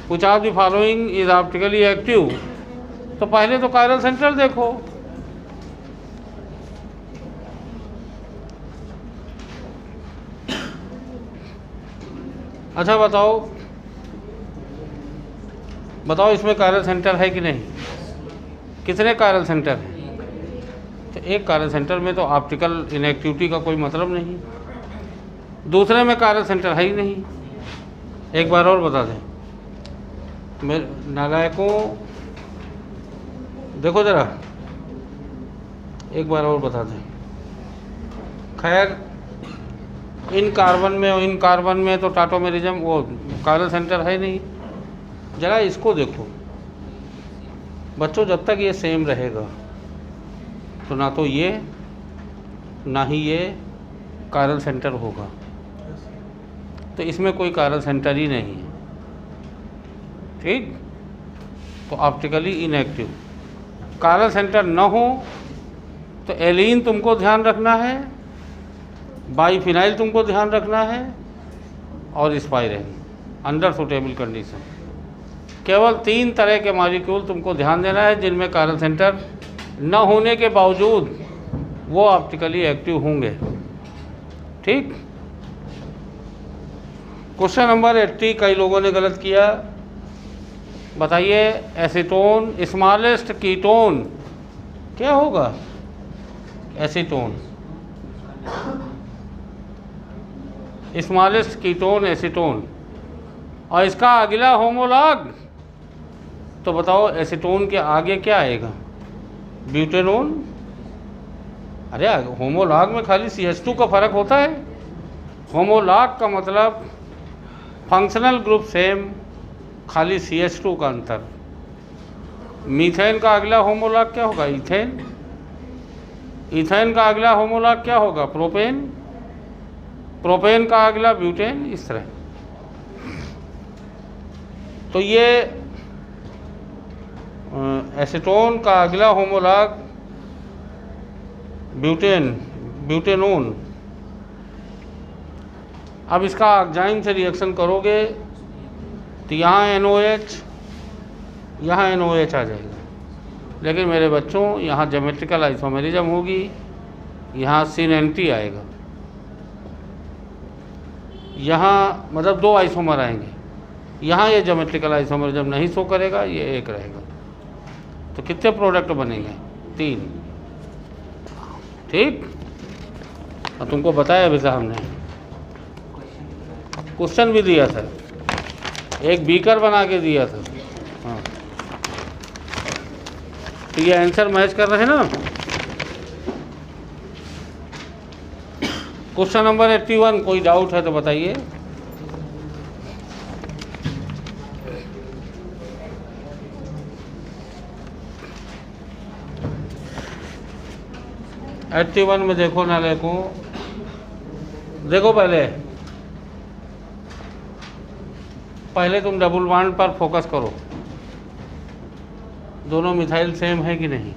कुछ of the following is optically active, तो पहले तो कायरल सेंटर देखो। अच्छा बताओ बताओ इसमें कायरल सेंटर है कि नहीं? कितने कायरल सेंटर हैं? तो एक कायरल सेंटर में तो ऑप्टिकल इनएक्टिविटी का कोई मतलब नहीं, दूसरे में कायरल सेंटर है ही नहीं। एक बार और बता दें मेरे नालायकों, देखो ज़रा एक बार और बता दें। खैर इन कार्बन में और इन कार्बन में तो टाटोमेरिज्म वो कायरल सेंटर है नहीं। जरा इसको देखो बच्चों, जब तक ये सेम रहेगा तो ना तो ये ना ही ये कायरल सेंटर होगा, तो इसमें कोई कायरल सेंटर ही नहीं है। ठीक, तो ऑप्टिकली इनएक्टिव। कायरल सेंटर ना हो तो एलीन तुमको ध्यान रखना है, बाईफिनाइल तुमको ध्यान रखना है, और स्पाइरेन अंडर सुटेबल कंडीशन। केवल 3 तरह के मॉलिक्यूल तुमको ध्यान देना है जिनमें कायरल सेंटर न होने के बावजूद वो ऑप्टिकली एक्टिव होंगे। ठीक, क्वेश्चन नंबर 80 कई लोगों ने गलत किया। बताइए एसीटोन स्मॉलेस्ट कीटोन क्या होगा? एसीटोन, स्मॉलेस्ट कीटोन एसीटोन, और इसका अगला होमोलॉग तो बताओ एसीटोन के आगे क्या आएगा? ब्यूटेनोन। अरे होमोलॉग में खाली CH2 का फर्क होता है। होमोलॉग का मतलब फंक्शनल ग्रुप सेम, खाली CH2 का अंतर। मीथेन का अगला होमोलॉग क्या होगा? इथेन। इथेन का अगला होमोलॉग क्या होगा? प्रोपेन। प्रोपेन का अगला ब्यूटेन। इस तरह। तो ये एसीटोन का अगला होमोलॉग ब्यूटेन, ब्यूटेनोन। अब इसका ऑक्साइड से रिएक्शन करोगे तो यहाँ NOH, यहाँ NOH आ जाएगा, लेकिन मेरे बच्चों यहाँ ज्योमेट्रिकल आइसोमेरिज्म होगी, यहाँ सिन आएगा, यहाँ मतलब 2 आइसोमर आएंगे, यहाँ ये ज्योमेट्रिकल आइसोमेरिज्म नहीं शो करेगा, ये एक रहेगा। तो कितने प्रोडक्ट बनेंगे? 3। ठीक, और तुमको बताया भी था हमने, क्वेश्चन भी दिया था, एक बीकर बना के दिया था। हाँ, तो ये आंसर मैच कर रहे हैं ना। क्वेश्चन नंबर 81 कोई डाउट है तो बताइए। वन में देखो ना, देखो पहले तुम डबल बॉन्ड पर फोकस करो। दोनों मिथाइल सेम है कि नहीं?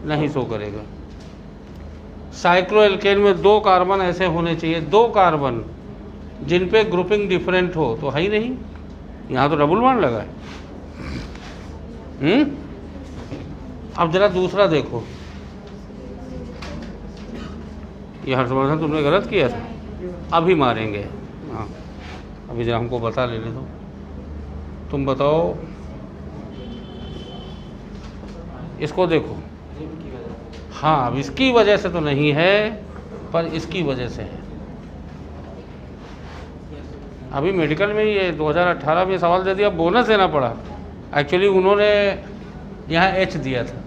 नहीं शो करेगा। साइक्लोएल्केन में 2 कार्बन ऐसे होने चाहिए, 2 कार्बन जिन पे ग्रुपिंग डिफरेंट हो, तो है ही नहीं। यहाँ तो डबल बॉन्ड लगा है। अब जरा दूसरा देखो, ये हर्षवर्धन तुमने गलत किया था, अभी मारेंगे। हाँ, अभी जरा हमको बता लेने दो। तुम बताओ, इसको देखो। हाँ, अब इसकी वजह से तो नहीं है, पर इसकी वजह से है। अभी मेडिकल में ये 2018 में सवाल दे दिया, बोनस देना पड़ा। एक्चुअली उन्होंने यहाँ H दिया था,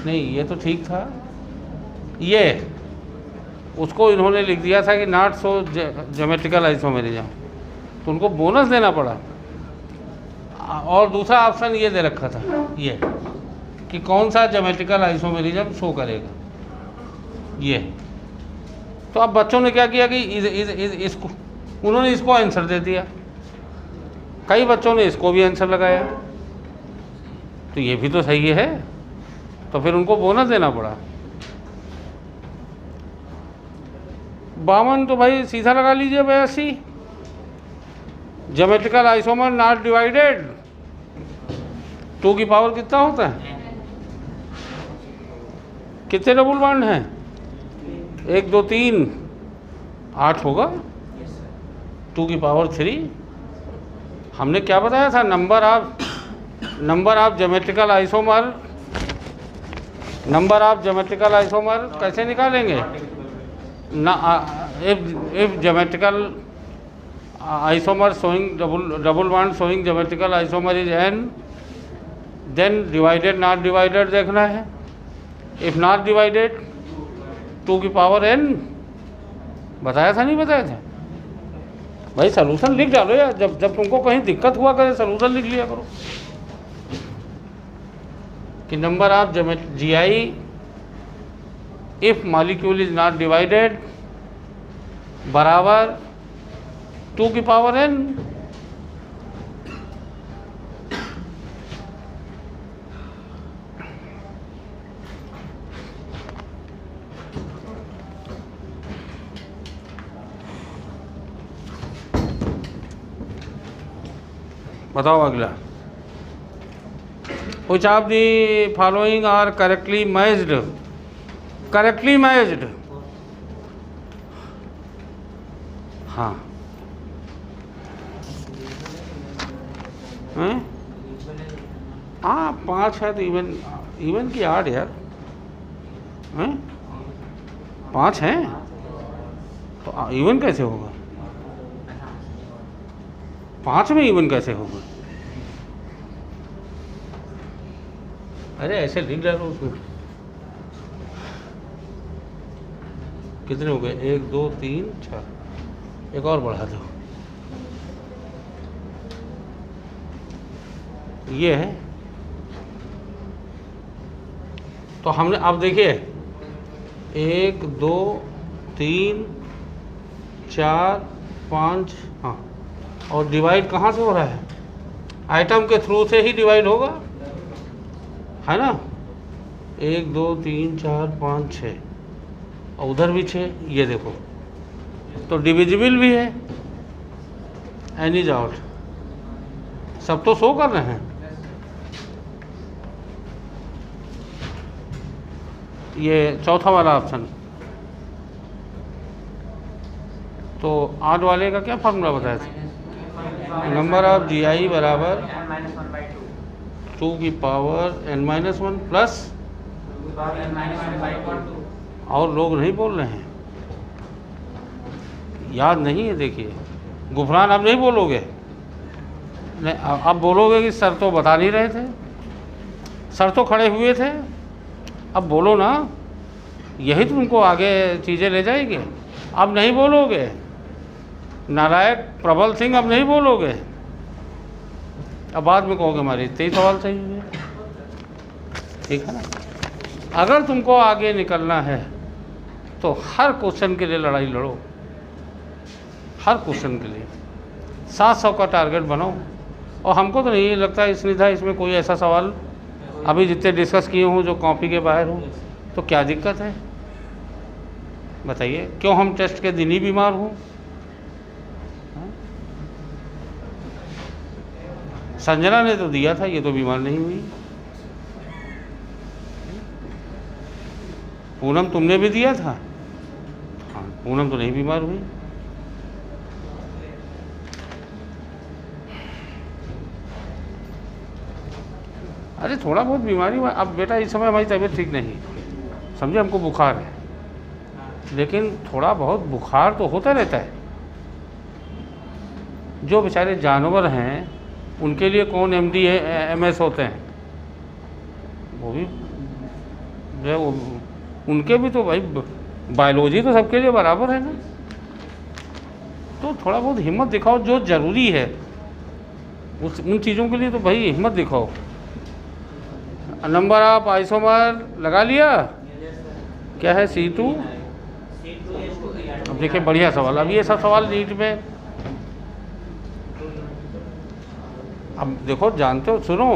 नहीं ये तो ठीक था, ये उसको इन्होंने लिख दिया था कि नॉट सो ज्योमेट्रिकल आइसोमेरिज्म, तो उनको बोनस देना पड़ा। और दूसरा ऑप्शन ये दे रखा था, ये कि कौन सा ज्योमेट्रिकल आइसोमेरिज्म शो करेगा, ये। तो अब बच्चों ने क्या किया कि इसको उन्होंने इसको आंसर दे दिया, कई बच्चों ने इसको भी आंसर लगाया, तो ये भी तो सही है, तो फिर उनको बोनस देना पड़ा। 52 तो भाई सीधा लगा लीजिए, 82 ज्योमेट्रिकल आइसोमर नॉट डिवाइडेड, 2 की पावर कितना होता है? कितने डबल बॉन्ड हैं? 1 2 3 8 होगा। 2 की पावर 3। हमने क्या बताया था, number of geometrical isomer, number of geometrical isomer कैसे निकालेंगे ना, if geometrical isomer showing double bond showing geometrical isomer is n, then divided not divided देखना है। इफ नॉट डिवाइडेड 2 की पावर n, बताया था नहीं बताया था भाई? सलूशन लिख डालो यार, जब तुमको कहीं दिक्कत हुआ करे सलूशन लिख लिया करो कि number of GI if molecule is not divided बराबर 2 की पावर n। बताओ अगला। Which of the following are correctly matched? Correctly matched, हाँ हैं? हाँ 5 है तो इवन की 8 यार हैं? 5 हैं तो इवन कैसे होगा? 5 में इवन कैसे होगा? अरे ऐसे लिख डालो उसमें। कितने हो गए? 1 2 3 4, एक और बढ़ा दो। ये है तो हमने अब देखिए 1 2 3 4 5, हाँ, और डिवाइड कहाँ से हो रहा है? आइटम के थ्रू से ही डिवाइड होगा, है ना? 1 2 3 4 5 6, और उधर भी 6, ये देखो तो डिविजिबल भी है, एन इज आउट, सब तो शो कर रहे हैं। ये चौथा वाला ऑप्शन। तो 8 वाले का क्या फार्मूला बताया था? नंबर ऑफ GI बराबर 2 की पावर n-1 प्लस, और लोग नहीं बोल रहे हैं, याद नहीं है। देखिए गुफरान अब नहीं बोलोगे, नहीं अब बोलोगे कि सर तो बता नहीं रहे थे, सर तो खड़े हुए थे, अब बोलो ना, यही तुमको आगे चीज़ें ले जाएगी। अब नहीं बोलोगे, नालायक प्रबल सिंह अब नहीं बोलोगे, अब बाद में कहोगे हमारे इतने ही सवाल सही हुए, ठीक है ना? अगर तुमको आगे निकलना है तो हर क्वेश्चन के लिए लड़ाई लड़ो, हर क्वेश्चन के लिए 700 का टारगेट बनाओ। और हमको तो नहीं लगता स्निग्धा इसमें कोई ऐसा सवाल अभी जितने डिस्कस किए हूँ जो कॉपी के बाहर हो, तो क्या दिक्कत है बताइए? क्यों हम टेस्ट के दिन ही बीमार हूँ? संजना ने तो दिया था, ये तो बीमार नहीं हुई। पूनम तुमने भी दिया था, हाँ, पूनम तो नहीं बीमार हुई। अरे थोड़ा बहुत बीमारी हुआ। अब बेटा इस समय हमारी तबीयत ठीक नहीं, समझे, हमको बुखार है, लेकिन थोड़ा बहुत बुखार तो होता रहता है। जो बेचारे जानवर हैं उनके लिए कौन MD MS होते हैं, वो भी जो है वो उनके भी तो भाई बायोलॉजी तो सबके लिए बराबर है ना। तो थोड़ा बहुत हिम्मत दिखाओ, जो ज़रूरी है उन चीज़ों के लिए तो भाई हिम्मत दिखाओ। नंबर ऑफ आइसोमर लगा लिया, क्या है? C2। अब देखिए बढ़िया सवाल, अब ये सब सवाल नीट में, अब देखो जानते हो, सुनो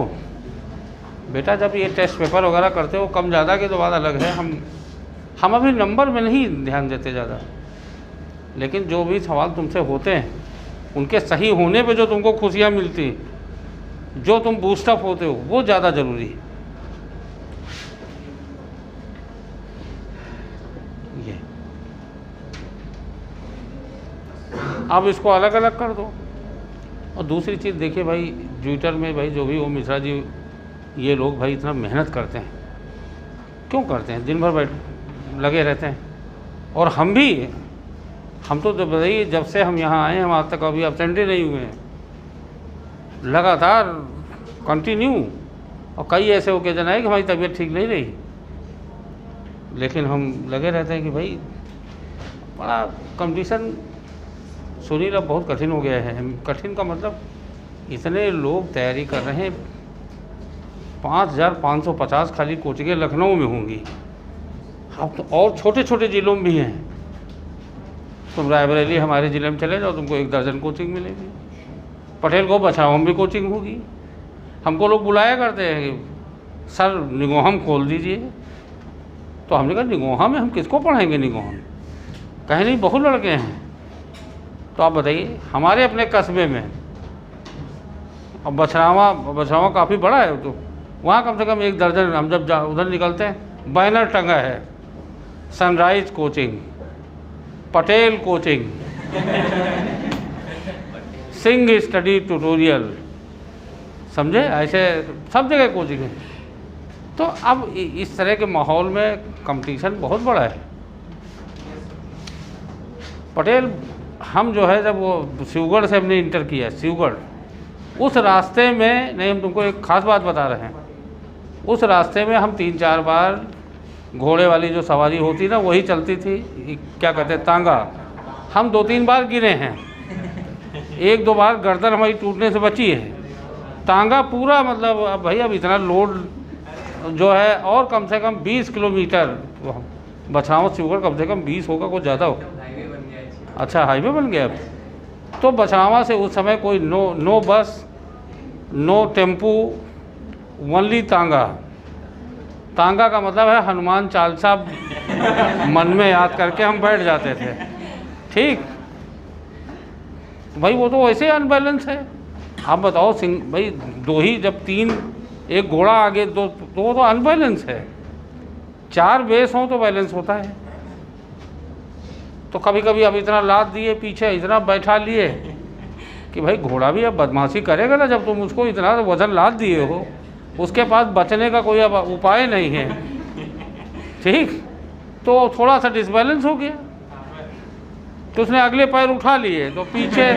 बेटा, जब ये टेस्ट पेपर वगैरह करते हो कम ज़्यादा की तो बात अलग है, हम अभी नंबर में नहीं ध्यान देते ज़्यादा, लेकिन जो भी सवाल तुमसे होते हैं उनके सही होने पे जो तुमको खुशियाँ मिलती, जो तुम बूस्टअप होते हो, वो ज़्यादा ज़रूरी है। ये अब इसको अलग अलग कर दो। और दूसरी चीज़ देखिए भाई, ट्विटर में भाई जो भी ओम मिश्रा जी, ये लोग भाई इतना मेहनत करते हैं, क्यों करते हैं? दिन भर बैठ लगे रहते हैं। और हम तो बताइए, जब से हम यहाँ आए हैं हम आज तक अभी एब्सेंट ही नहीं हुए हैं, लगातार कंटिन्यू। और कई ऐसे ओकेजन आए कि हमारी तबीयत ठीक नहीं रही, लेकिन हम लगे रहते हैं कि भाई बड़ा कंपटीशन सुनील अब बहुत कठिन हो गया है। कठिन का मतलब इतने लोग तैयारी कर रहे हैं, 5550 खाली कोचिंगें लखनऊ में होंगी। अब तो और छोटे छोटे ज़िलों में भी हैं। तुम रायबरेली हमारे ज़िले में चले जाओ, तुमको 1 दर्जन कोचिंग मिलेगी। पटेल को बचाओ में भी कोचिंग होगी। हमको लोग बुलाया करते हैं कि सर निगोहम खोल दीजिए, तो हमने कहा निगोहा में हम किसको पढ़ाएंगे? निगोहा में कहीं नहीं, बहुत लड़के हैं। तो आप बताइए, हमारे अपने कस्बे में, अब बछरावा काफ़ी बड़ा है, तो वहाँ कम से कम 1 दर्जन। हम जब उधर निकलते हैं, बैनर टंगा है, sunrise coaching, Patel coaching, Singh study tutorial, समझे? ऐसे सब जगह कोचिंग है। तो अब इस तरह के माहौल में कंपटीशन बहुत बड़ा है। पटेल, हम जो है जब वो शिवगढ़ से हमने इंटर किया, शिवगढ़, उस रास्ते में नहीं, हम तुमको एक ख़ास बात बता रहे हैं, उस रास्ते में हम 3-4 बार घोड़े वाली जो सवारी होती ना, वही चलती थी, क्या कहते हैं, तांगा। हम 2-3 बार गिरे हैं, 1-2 बार गर्दन हमारी टूटने से बची है। तांगा पूरा, मतलब अब भाई अब इतना लोड जो है, और कम से कम 20 किलोमीटर, बछरावा शिवगढ़ कम से कम 20 होगा, कुछ ज़्यादा होगा। अच्छा, हाईवे बन गया अब। तो बछरावा से उस समय कोई नो बस, नो टेम्पू, ओनली तांगा। तांगा का मतलब है हनुमान चालीसा मन में याद करके हम बैठ जाते थे। ठीक भाई, वो तो वैसे अनबैलेंस है। आप बताओ भाई, 2 ही, जब 3, एक घोड़ा आगे, 2, तो वो तो अनबैलेंस है। 4 बेस हों तो बैलेंस होता है। तो कभी कभी अब इतना लाद दिए पीछे, इतना बैठा लिए कि भाई घोड़ा भी अब बदमाशी करेगा ना, जब तुम उसको इतना वज़न लाद दिए हो, उसके पास बचने का कोई अब उपाय नहीं है। ठीक, तो थोड़ा सा डिसबैलेंस हो गया, तो उसने अगले पैर उठा लिए, तो पीछे,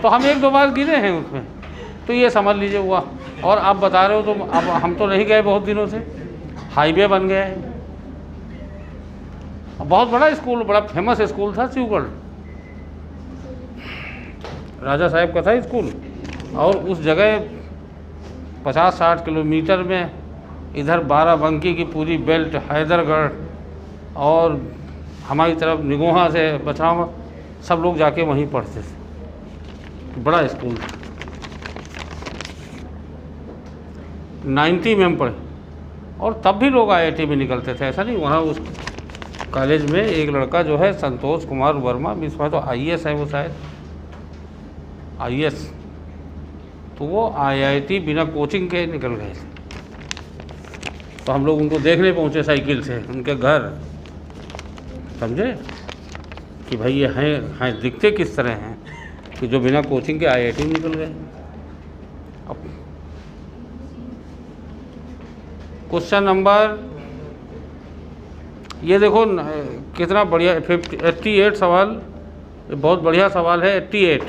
तो हम 1-2 बार गिरे हैं उसमें। तो ये समझ लीजिए हुआ। और आप बता रहे हो, तो अब हम तो नहीं गए बहुत दिनों से, हाईवे बन गया है। बहुत बड़ा स्कूल, बड़ा फेमस स्कूल था शिवगढ़, राजा साहब का था स्कूल। और उस जगह 50-60 किलोमीटर में इधर बाराबंकी की पूरी बेल्ट, हैदरगढ़, और हमारी तरफ निगोहा से बछरावा, सब लोग जाके वहीं पढ़ते थे। बड़ा स्कूल था। 90 में हम पढ़े, और तब भी लोग IIT में निकलते थे, ऐसा नहीं। वहाँ उस कॉलेज में एक लड़का जो है, संतोष कुमार वर्मा, इस बार तो IAS है वो, शायद IAS, तो वो IIT बिना कोचिंग के निकल गए थे। तो हम लोग उनको देखने पहुँचे साइकिल से, उनके घर, समझे कि भाई ये हैं दिखते किस तरह हैं कि जो बिना कोचिंग के IIT में निकल गए। अब क्वेश्चन नंबर, ये देखो कितना बढ़िया, 88 सवाल, बहुत बढ़िया सवाल है, 88।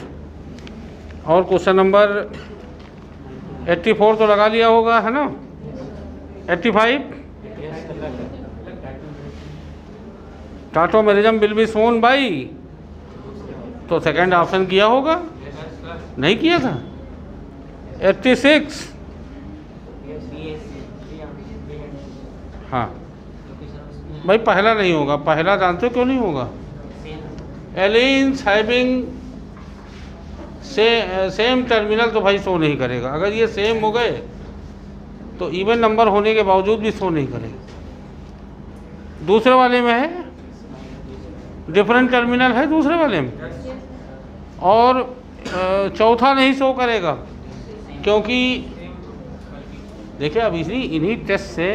और क्वेश्चन नंबर 84 तो लगा लिया होगा, है ना? 85, tautomerism will be shown by, तो सेकंड ऑप्शन किया होगा, नहीं किया था। 86, हाँ भाई, पहला नहीं होगा। पहला जानते हो क्यों नहीं होगा? एलियंस हैविंग सेम टर्मिनल तो भाई शो नहीं करेगा। अगर ये सेम हो गए तो इवन नंबर होने के बावजूद भी शो नहीं करेगा। दूसरे वाले में है डिफरेंट टर्मिनल है दूसरे वाले में, और चौथा नहीं शो करेगा, क्योंकि देखिए अब इन्हीं टेस्ट से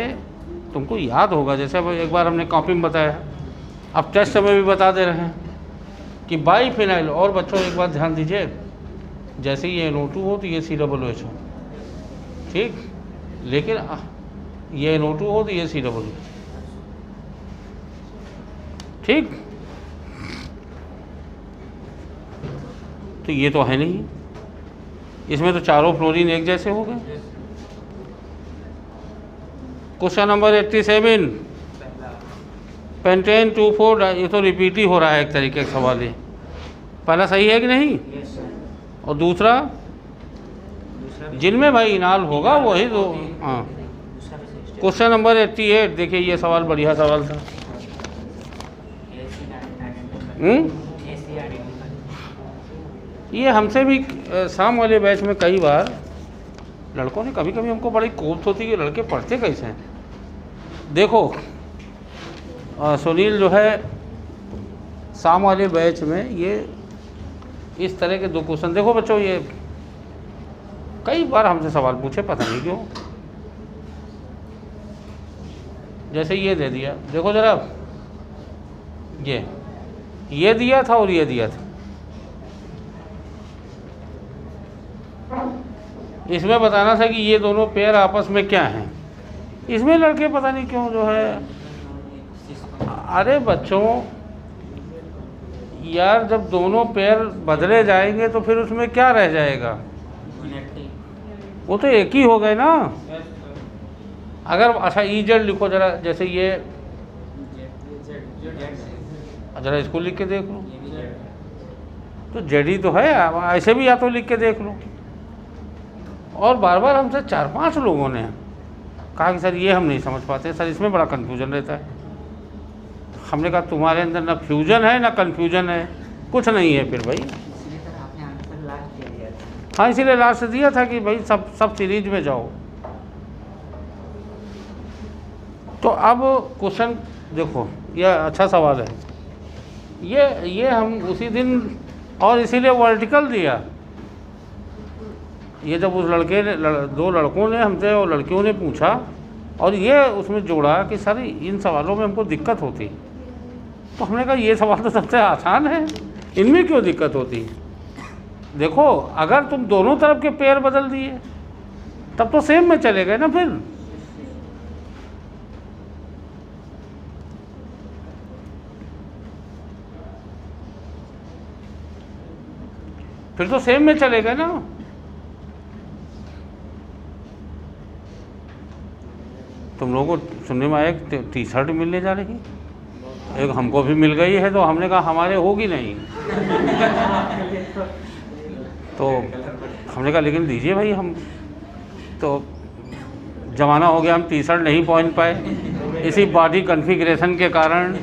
तुमको याद होगा, जैसे अब एक बार हमने कॉपी में बताया, अब टेस्ट में भी बता दे रहे हैं कि बाईफिनाइल। और बच्चों एक बात ध्यान दीजिए, जैसे ये NO2 हो तो ये COOH हो, ठीक, लेकिन ये NO2 हो तो ये COOH, ठीक। तो ये तो है नहीं, इसमें तो चारों फ्लोरीन एक जैसे हो गए। क्वेश्चन नंबर 87, पेंटेन 2,4, ये तो रिपीट ही हो रहा है एक तरीके का सवाल। ये पहला सही है कि नहीं? और दूसरा जिनमें भाई इनाल होगा वही तो। हाँ, क्वेश्चन नंबर 88, देखिए ये सवाल बढ़िया सवाल था। ये हमसे भी शाम वाले बैच में कई बार लड़कों ने कभी कभी हमको बड़ी कोफ्त होती है कि लड़के पढ़ते कैसे हैं। देखो सुनील जो है शाम वाले बैच में ये इस तरह के 2 क्वेश्चन, देखो बच्चों ये कई बार हमसे सवाल पूछे, पता नहीं क्यों। जैसे ये दे दिया, देखो जरा, ये दिया था और ये दिया था। इसमें बताना था कि ये दोनों पेयर आपस में क्या हैं। इसमें लड़के पता नहीं क्यों जो है, अरे बच्चों यार जब दोनों पेयर बदले जाएंगे तो फिर उसमें क्या रह जाएगा? वो तो एक ही हो गए ना। अगर अच्छा EZ लिखो जरा, जैसे ये जरा इसको लिख के देख लो, तो ZE तो है, ऐसे भी या तो लिख के देख लो। और बार बार हमसे 4-5 लोगों ने कहा कि सर ये हम नहीं समझ पाते, सर इसमें बड़ा कन्फ्यूजन रहता है। हमने कहा तुम्हारे अंदर ना फ्यूजन है ना कन्फ्यूजन है, कुछ नहीं है फिर भाई। हाँ, इसीलिए लास्ट दिया था कि भाई सब सीरीज में जाओ। तो अब क्वेश्चन देखो, यह अच्छा सवाल है। ये हम उसी दिन, और इसीलिए वर्टिकल दिया। ये जब उस लड़के ने 2 लड़कों ने हमसे और लड़कियों ने पूछा, और ये उसमें जोड़ा कि सर इन सवालों में हमको दिक्कत होती, तो हमने कहा ये सवाल तो सबसे आसान है, इनमें क्यों दिक्कत होती? देखो अगर तुम दोनों तरफ के पेयर बदल दिए तब तो सेम में चले गए ना। फिर तो सेम में चले गए ना। तुम लोगों को सुनने में आया एक T-शर्ट मिलने जा रही, एक हमको भी मिल गई है, तो हमने कहा हमारे होगी नहीं। तो हमने कहा लेकिन दीजिए भाई, हम तो ज़माना हो गया, हम T-शर्ट नहीं पहन पाए इसी बॉडी कॉन्फ़िगरेशन के कारण।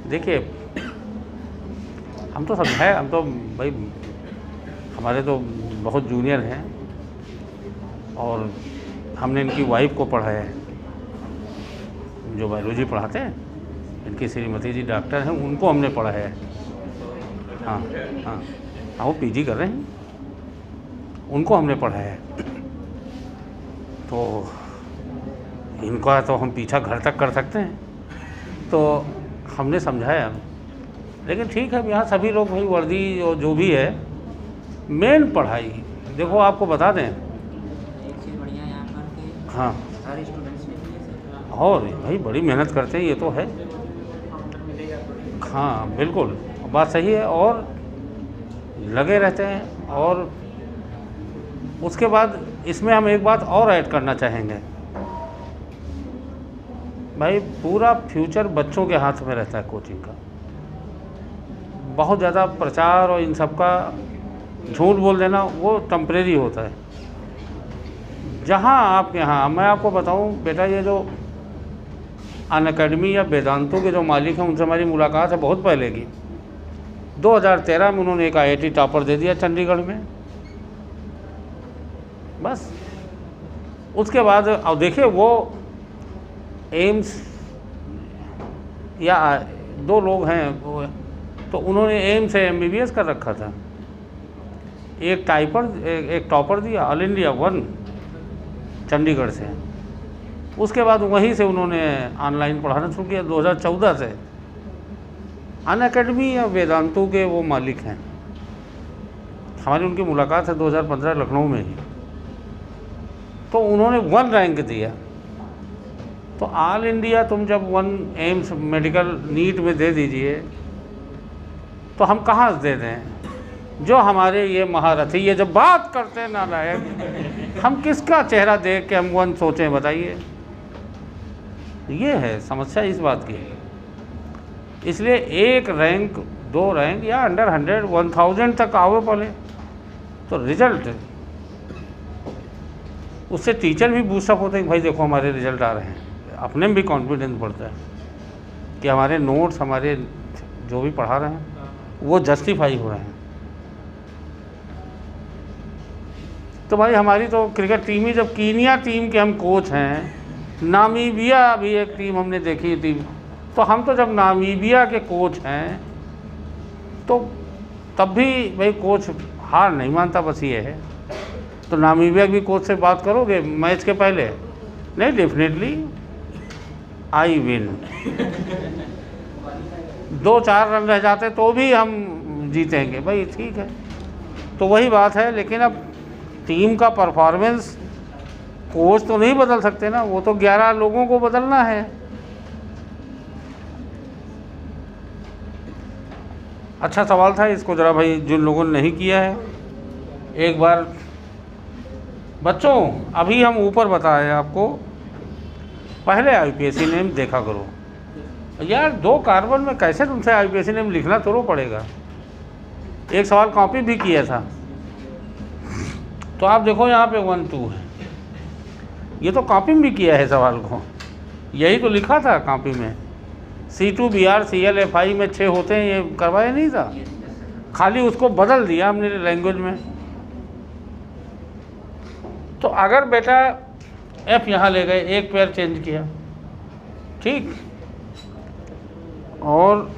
देखिए हम तो समझाए, हम तो भाई हमारे तो बहुत जूनियर हैं, और हमने इनकी वाइफ को पढ़ाया है, जो बायोलॉजी पढ़ाते हैं, इनकी श्रीमती जी डॉक्टर हैं, उनको हमने पढ़ाया है। हाँ हाँ हाँ, वो PG कर रहे हैं, उनको हमने पढ़ाया है। तो इनका तो हम पीछा घर तक कर सकते हैं, तो हमने समझाया। लेकिन ठीक है, यहाँ सभी लोग भाई वर्दी और जो भी है, मेन पढ़ाई। देखो आपको बता दें, एक चीज़ बढ़िया यहाँ पर कि हाँ सारे स्टूडेंट्स ने और भाई बड़ी मेहनत करते हैं, ये तो है। हाँ बिल्कुल, बात सही है, और लगे रहते हैं। और उसके बाद इसमें हम एक बात और ऐड करना चाहेंगे, भाई पूरा फ्यूचर बच्चों के हाथ में रहता है कोचिंग का। बहुत ज़्यादा प्रचार और इन सब का झूठ बोल देना वो टेम्परेरी होता है। जहाँ आपके यहाँ, मैं आपको बताऊँ बेटा, ये जो अनअकैडमी या वेदांतों के जो मालिक हैं, उनसे हमारी मुलाकात है बहुत पहले की। 2013 में उन्होंने एक IIT टॉपर दे दिया चंडीगढ़ में, बस। उसके बाद अब देखिए, वो एम्स या 2 लोग हैं वो, तो उन्होंने एम्स से MBBS कर रखा था। एक टॉपर दिया, ऑल इंडिया 1 चंडीगढ़ से। उसके बाद वहीं से उन्होंने ऑनलाइन पढ़ाना शुरू किया 2014 से। अनअकैडमी या वेदांतु के वो मालिक हैं। हमारी उनकी मुलाकात है 2015 लखनऊ में ही। तो उन्होंने 1 रैंक दिया। तो ऑल इंडिया तुम जब 1 एम्स मेडिकल नीट में दे दीजिए तो हम कहाँ से दे दें? जो हमारे ये महारथी ये जब बात करते हैं नालायक, हम किसका चेहरा देख के हम 1 सोचें बताइए? ये है समस्या इस बात की। इसलिए 1 रैंक 2 रैंक या अंडर 100 1000 तक आओ पहले, तो रिजल्ट उससे टीचर भी बूस्टअप होते हैं कि भाई देखो हमारे रिजल्ट आ रहे हैं। अपने में भी कॉन्फिडेंस बढ़ता है कि हमारे नोट्स हमारे जो भी पढ़ा रहे हैं वो जस्टिफाई हो रहे हैं। तो भाई हमारी तो क्रिकेट टीम ही, जब कीनिया टीम के हम कोच हैं, नामीबिया भी एक टीम हमने देखी थी, तो हम तो जब नामीबिया के कोच हैं तो तब भी भाई कोच हार नहीं मानता, बस ये है। तो नामीबिया भी कोच से बात करोगे मैच के पहले? नहीं, डेफिनेटली आई विन। 2-4 रन रह जाते तो भी हम जीतेंगे भाई, ठीक है। तो वही बात है। लेकिन अब टीम का परफॉर्मेंस कोच तो नहीं बदल सकते ना, वो तो 11 लोगों को बदलना है। अच्छा सवाल था, इसको ज़रा भाई जिन लोगों ने नहीं किया है एक बार। बच्चों अभी हम ऊपर बताए आपको, पहले आईपीएससी नेम देखा करो यार। 2 कार्बन में कैसे तुमसे आईपीएससी नेम लिखना तो पड़ेगा। एक सवाल कॉपी भी किया था, तो आप देखो यहाँ पे 1 2 है, ये तो कॉपी में भी किया है सवाल को, यही तो लिखा था कॉपी में। C2BR CLFI में 6 होते हैं, ये करवाया नहीं था, खाली उसको बदल दिया हमने लैंग्वेज में। तो अगर बेटा F यहाँ ले गए, एक पैर चेंज किया, ठीक, और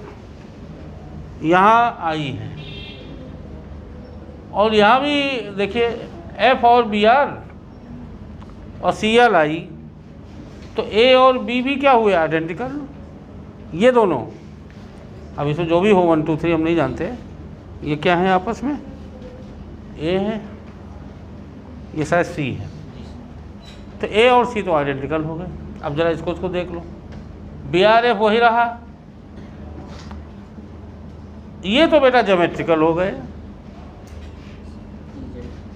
यहाँ आई है, और यहाँ भी देखिए F और BR और CL आई, तो A और B भी क्या हुए? आइडेंटिकल, ये दोनों। अब इसमें जो भी हो 1 2 3 हम नहीं जानते, ये क्या है आपस में? A है, ये शायद C है। तो A और C तो आइडेंटिकल हो गए। अब जरा इसको देख लो, BRF वही रहा, ये तो बेटा ज्योमेट्रिकल हो गए।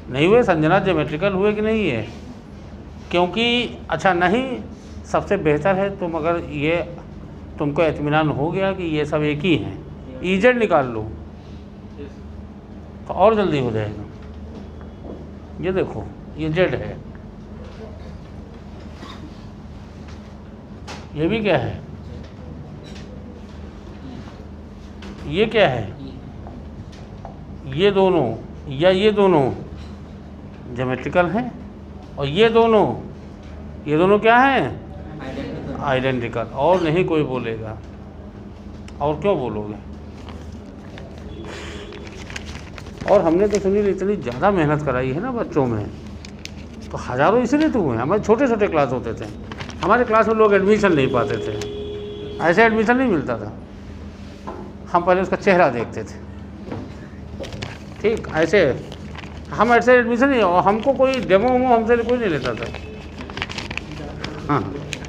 नहीं हुए संजना? ज्योमेट्रिकल हुए कि नहीं है? क्योंकि अच्छा नहीं, सबसे बेहतर है तुम अगर ये तुमको इत्मीनान हो गया कि ये सब एक ही हैं, EZ निकाल लो तो और जल्दी हो जाएगा। ये देखो ये Z है, ये भी क्या है? ये क्या है? ये दोनों या ये दोनों ज्योमेट्रिकल हैं, और ये दोनों क्या हैं? आइडेंटिकल। और नहीं कोई बोलेगा, और क्यों बोलोगे? और हमने तो सुनील इतनी ज़्यादा मेहनत कराई है ना बच्चों में, तो हज़ारों इसलिए तो हुए। हमारे छोटे छोटे क्लास होते थे, हमारे क्लास में लोग एडमिशन नहीं पाते थे, ऐसे एडमिशन नहीं मिलता था। हम पहले उसका चेहरा देखते थे, ठीक, ऐसे हम ऐसे एडमिशन नहीं, और हमको कोई डेमो हमसे कोई नहीं लेता था। हाँ,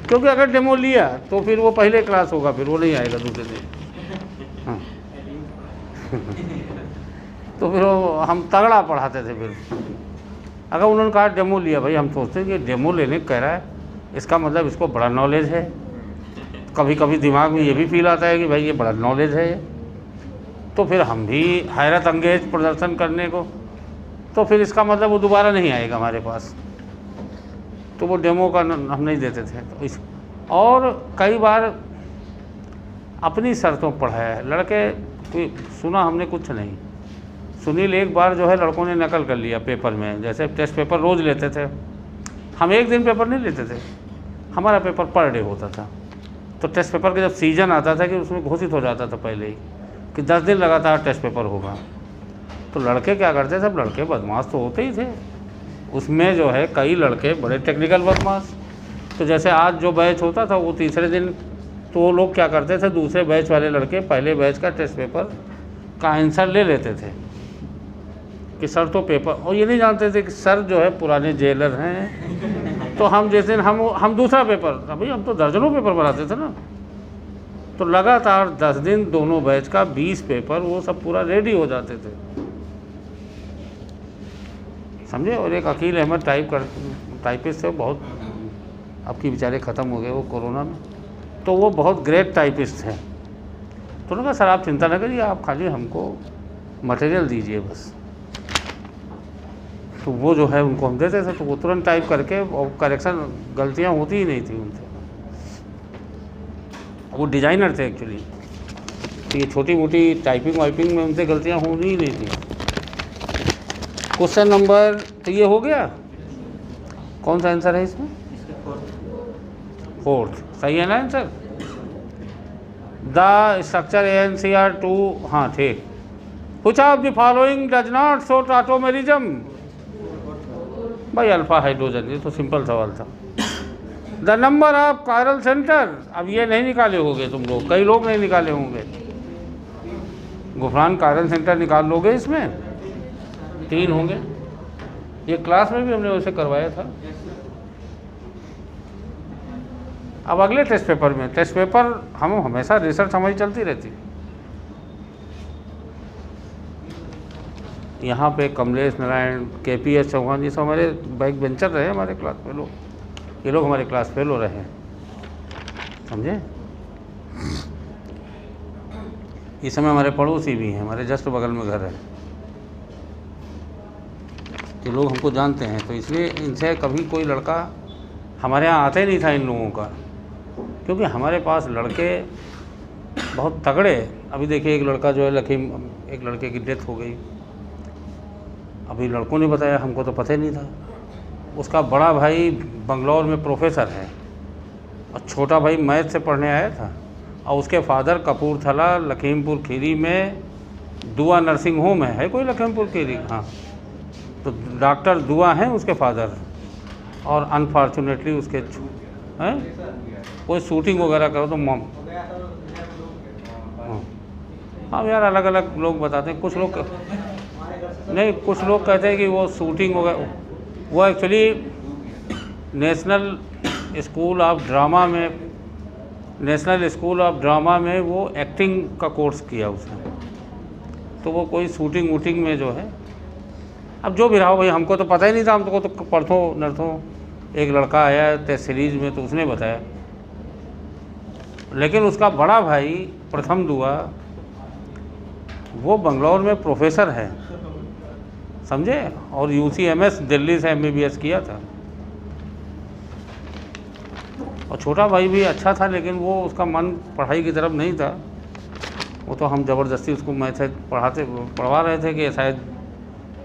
क्योंकि अगर डेमो लिया तो फिर वो पहले क्लास होगा, फिर वो नहीं आएगा दूसरे दिन। हाँ तो फिर वो हम तगड़ा पढ़ाते थे। फिर अगर उन्होंने कहा डेमो लिया, भाई हम सोचते हैं कि डेमो लेने कह रहा है, इसका मतलब इसको बड़ा नॉलेज है। कभी कभी दिमाग में ये भी फील आता है कि भाई ये बड़ा नॉलेज है। तो फिर हम भी हैरत अंगेज प्रदर्शन करने को, तो फिर इसका मतलब वो दोबारा नहीं आएगा हमारे पास, तो वो डेमो का हम नहीं देते थे। तो इस और कई बार अपनी शर्तों पर पढ़ाया लड़के, कोई सुना हमने कुछ नहीं। सुनील एक बार जो है लड़कों ने नकल कर लिया पेपर में, जैसे टेस्ट पेपर रोज़ लेते थे, हम एक दिन पेपर नहीं लेते थे, हमारा पेपर पर डे होता था। तो टेस्ट पेपर का जब सीज़न आता था कि उसमें घोषित हो जाता था पहले ही कि 10 दिन लगातार टेस्ट पेपर होगा, तो लड़के क्या करते थे, सब लड़के बदमाश तो होते ही थे, उसमें जो है कई लड़के बड़े टेक्निकल बदमाश। तो जैसे आज जो बैच होता था वो तीसरे दिन तो वो लोग क्या करते थे, दूसरे बैच वाले लड़के पहले बैच का टेस्ट पेपर का आंसर ले लेते थे कि सर तो पेपर, और ये नहीं जानते थे कि सर जो है पुराने जेलर हैं। तो हम जिस दिन हम दूसरा पेपर, अभी हम तो दर्जनों पेपर बनाते थे ना, तो लगातार 10 दिन दोनों बैच का 20 पेपर वो सब पूरा रेडी हो जाते थे, समझे। और एक अकील अहमद टाइपिस्ट थे, बहुत अब की बेचारे ख़त्म हो गए वो कोरोना में, तो वो बहुत ग्रेट टाइपिस्ट थे। तो उन्होंने कहा सर आप चिंता न करिए, आप खाली हमको मटेरियल दीजिए बस। तो वो जो है उनको हम देते थे, तो वो तुरंत टाइप करके, और करेक्शन गलतियाँ होती ही नहीं थी उनसे। वो डिज़ाइनर थे एक्चुअली, तो ये छोटी मोटी टाइपिंग वाइपिंग में उनसे गलतियाँ होनी ही नहीं थी। क्वेश्चन नंबर, तो ये हो गया, कौन सा आंसर है इसमें? फोर्थ, सही है ना आंसर? द स्ट्रक्चर ANCR2, हाँ ठीक। Which of the following does not show tautomerism? भाई अल्फा हाइड्रोजन, ये तो सिंपल सवाल था। The number of chiral centre, अब ये नहीं निकाले होंगे तुम लोग, कई लोग नहीं निकाले होंगे। गुफरान कायरल सेंटर निकाल लोगे, इसमें 3 होंगे। ये क्लास में भी हमने वैसे करवाया था। अब अगले टेस्ट पेपर में, टेस्ट पेपर हम हमेशा रिसर्च हमारी चलती रहती। यहाँ पे कमलेश नारायण, KPS चौहान, ये सब हमारे बैक बेंचर रहे हमारे क्लास में लोग, ये लोग हमारे क्लास फेलो रहे, समझे। इस समय हमारे पड़ोसी भी हैं, हमारे जस्ट बगल में घर है, ये लोग हमको जानते हैं। तो इसलिए इनसे कभी कोई लड़का हमारे यहाँ आता ही नहीं था इन लोगों का, क्योंकि हमारे पास लड़के बहुत तगड़े। अभी देखिए एक लड़का जो है एक लड़के की डेथ हो गई, अभी लड़कों ने बताया, हमको तो पता ही नहीं था। उसका बड़ा भाई बंगलौर में प्रोफेसर है और छोटा भाई मैथ से पढ़ने आया था, और उसके फादर कपूरथला लखीमपुर खीरी में दुआ नर्सिंग होम है कोई लखीमपुर खीरी, हाँ, तो डॉक्टर दुआ हैं उसके फादर। और अनफॉर्चुनेटली उसके हैं कोई शूटिंग वगैरह करो तो मॉम, हाँ यार अलग अलग लोग बताते हैं, कुछ लोग नहीं, कुछ लोग कहते हैं कि वो शूटिंग वगैरह, वो actually national school of drama में वो एक्टिंग का कोर्स किया उसने, तो वो कोई शूटिंग वूटिंग में जो है, अब जो भी रहा हो भाई, हमको तो पता ही नहीं था। हमको तो परसों नरसों एक लड़का आया टेस्ट सीरीज में, तो उसने बताया। लेकिन उसका बड़ा भाई प्रथम दुआ वो बंगलौर में प्रोफेसर है, समझे, और UCMS दिल्ली से MBBS किया था। और छोटा भाई भी अच्छा था, लेकिन वो उसका मन पढ़ाई की तरफ नहीं था। वो तो हम ज़बरदस्ती उसको मैथ पढ़वा रहे थे कि शायद,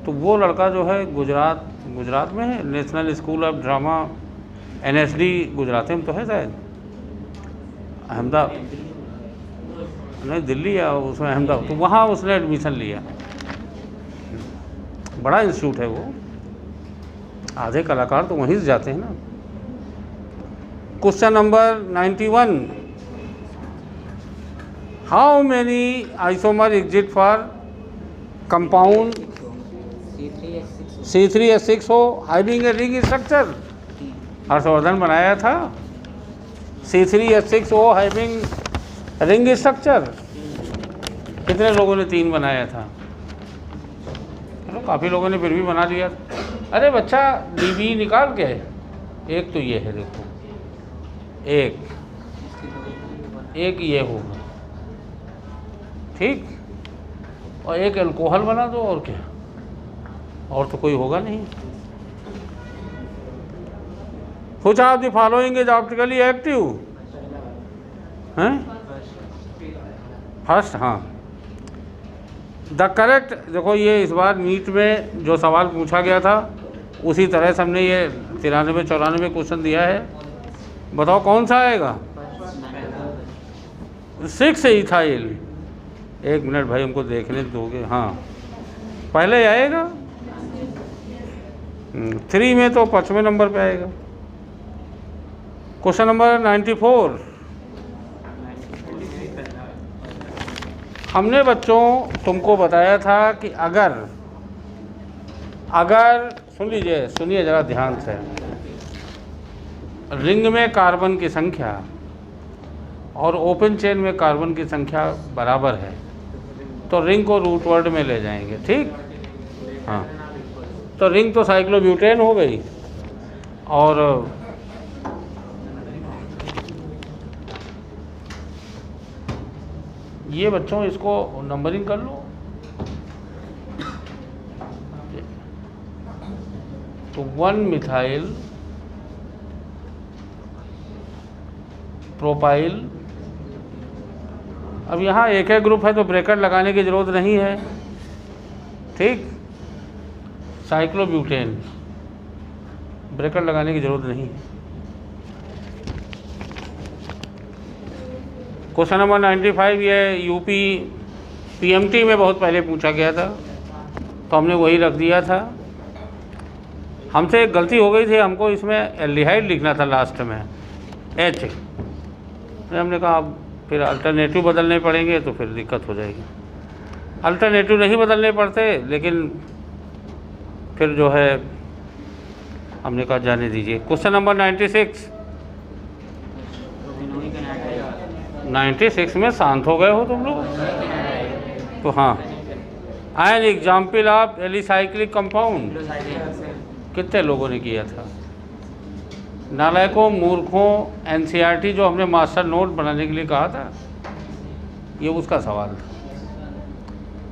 तो वो लड़का जो है गुजरात में है, national school of drama, NSD Gujarat में तो है शायद, अहमदाबाद नहीं दिल्ली या उसमें अहमदाबाद, तो वहाँ उसने एडमिशन लिया। बड़ा इंस्टीट्यूट है वो, आधे कलाकार तो वहीं से जाते हैं ना। Question number 91, how many isomer exit for compound C3H6 हो having a ring structure? Harshvardhan बनाया था C3H6 हो हैविंग रिंग स्ट्रक्चर। कितने लोगों ने 3 बनाया था? चलो काफ़ी लोगों ने फिर भी बना लिया। अरे बच्चा DB निकाल के, एक तो ये है देखो, एक ये होगा, ठीक, और एक अल्कोहल बना दो, और क्या, और तो कोई होगा नहीं। Which of the following is optically active? हैं, फर्स्ट, हाँ। द करेक्ट, देखो ये इस बार नीट में जो सवाल पूछा गया था उसी तरह से हमने ये 93-94 क्वेश्चन दिया है। बताओ कौन सा आएगा? 6 इथाइल। 1 मिनट भाई हमको देखने दोगे? हाँ, पहले आएगा 3 में तो 5वें नंबर पे आएगा। Question number 94। हमने बच्चों तुमको बताया था कि अगर सुन लीजिए, सुनिए ज़रा ध्यान से, रिंग में कार्बन की संख्या और ओपन चेन में कार्बन की संख्या बराबर है तो रिंग को रूट वर्ड में ले जाएंगे, ठीक। हाँ, तो रिंग तो साइक्लोब्यूटेन हो गई, और ये बच्चों इसको नंबरिंग कर लो। तो 1 मिथाइल प्रोपाइल। अब यहाँ एक ग्रुप है तो ब्रैकेट लगाने की ज़रूरत नहीं है, ठीक। साइक्लोब्यूटेन, ब्रैकेट लगाने की ज़रूरत नहीं है। क्वेश्चन नंबर 95, ये यूपी पीएमटी में बहुत पहले पूछा गया था तो हमने वही रख दिया था। हमसे एक गलती हो गई थी, हमको इसमें एल्डिहाइड लिखना था लास्ट में, एच। हमने कहा अब फिर अल्टरनेटिव बदलने पड़ेंगे तो फिर दिक्कत हो जाएगी। अल्टरनेटिव नहीं बदलने पड़ते, लेकिन फिर जो है हमने कहा जाने दीजिए। क्वेश्चन नंबर 96 में शांत हो गए हो तुम लोग तो। हाँ, an example of alicyclic compound कितने लोगों ने किया था? नालायकों, मूर्खों, एनसीईआरटी जो हमने मास्टर नोट बनाने के लिए कहा था, ये उसका सवाल था।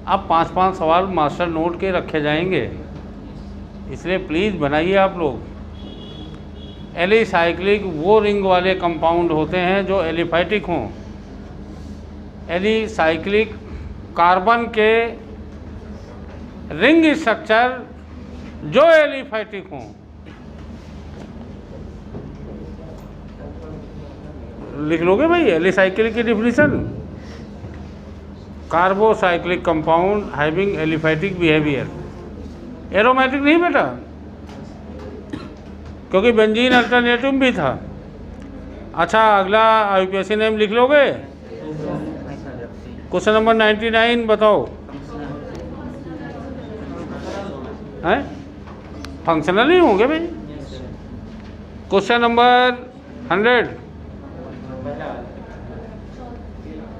अब 5-5 सवाल मास्टर नोट के रखे जाएंगे, इसलिए प्लीज़ बनाइए आप लोग। एलिसाइक्लिक वो रिंग वाले कंपाउंड होते हैं जो एलिफैटिक हों। एलिसाइक्लिक कार्बन के रिंग स्ट्रक्चर जो एलिफैटिक हों। लिख लोगे भाई एलिसाइक्लिक की definition? Carbocyclic compound having aliphatic behaviour. Aromatic नहीं बेटा, क्योंकि बेंजीन अल्टरनेटिव भी था। अच्छा, अगला आईयूपीएसी नेम लिख लोगे? क्वेश्चन नंबर 99 बताओ। हैं? फंक्शनल ही होंगे भाई। क्वेश्चन नंबर 100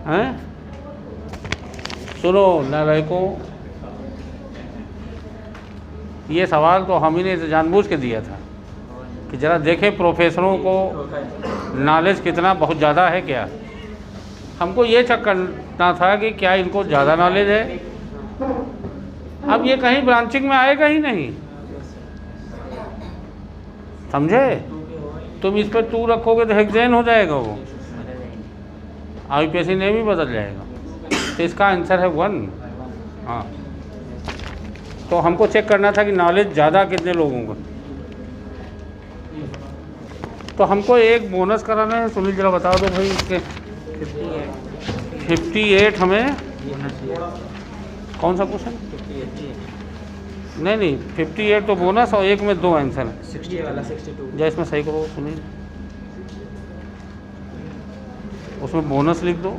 हैं? सुनो नालायकों, ये सवाल तो हम ही ने जानबूझ के दिया था कि ज़रा देखें प्रोफेसरों को नॉलेज कितना बहुत ज़्यादा है क्या। हमको ये चेक करना था कि क्या इनको ज़्यादा नॉलेज है। अब ये कहीं ब्रांचिंग में आएगा ही नहीं, समझे? तुम इस पर 2 रखोगे तो हेक्सेन हो जाएगा, वो आईयूपीएसी नेम ही बदल जाएगा। तो इसका आंसर है 1। हाँ, तो हमको चेक करना था कि नॉलेज ज़्यादा कितने लोगों को। तो हमको एक बोनस कराना है, सुनील जरा बता दो भाई इसके। 58 हमें कौन सा क्वेश्चन? नहीं 58 तो बोनस और एक में 2 आंसर है। 60 वाला 62 जैसे इसमें सही करो सुनील, उसमें बोनस लिख दो।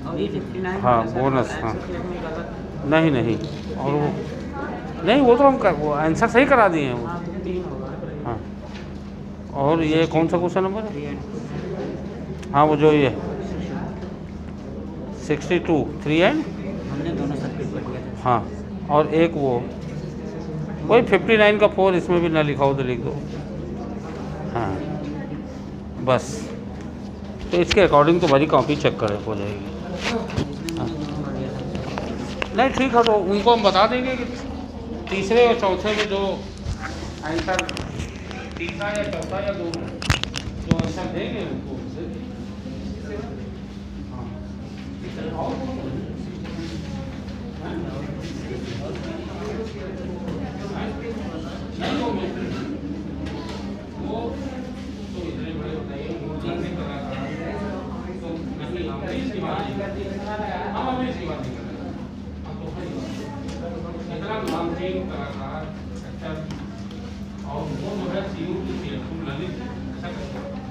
और ये 59 हाँ बोनस, हाँ नहीं और वो नहीं, वो तो हम वो आंसर सही करा दिए हैं वो। हाँ, तो 3 होगा। हाँ, और ये कौन सा क्वेश्चन नंबर है? हाँ वो जो ये 62 3 एंड हमने दोनों सर्किट कर दिया था। हाँ, और एक वो वही 59 का 4 इसमें भी ना लिखा हो तो लिख दो। हाँ बस, तो इसके अकॉर्डिंग तो मेरी कॉपी चेक करे हो जाएगी। हाँ। नहीं ठीक है, तो उनको हम बता देंगे कि तीसरे और चौथे में जो आंसर, तीसरा या चौथा या दो जो आंसर देंगे उनको हम अभी इतना नामचीन कलाकार एक्टर और वो जो है सीयू की सीएसयू ललित ऐसा करते हैं।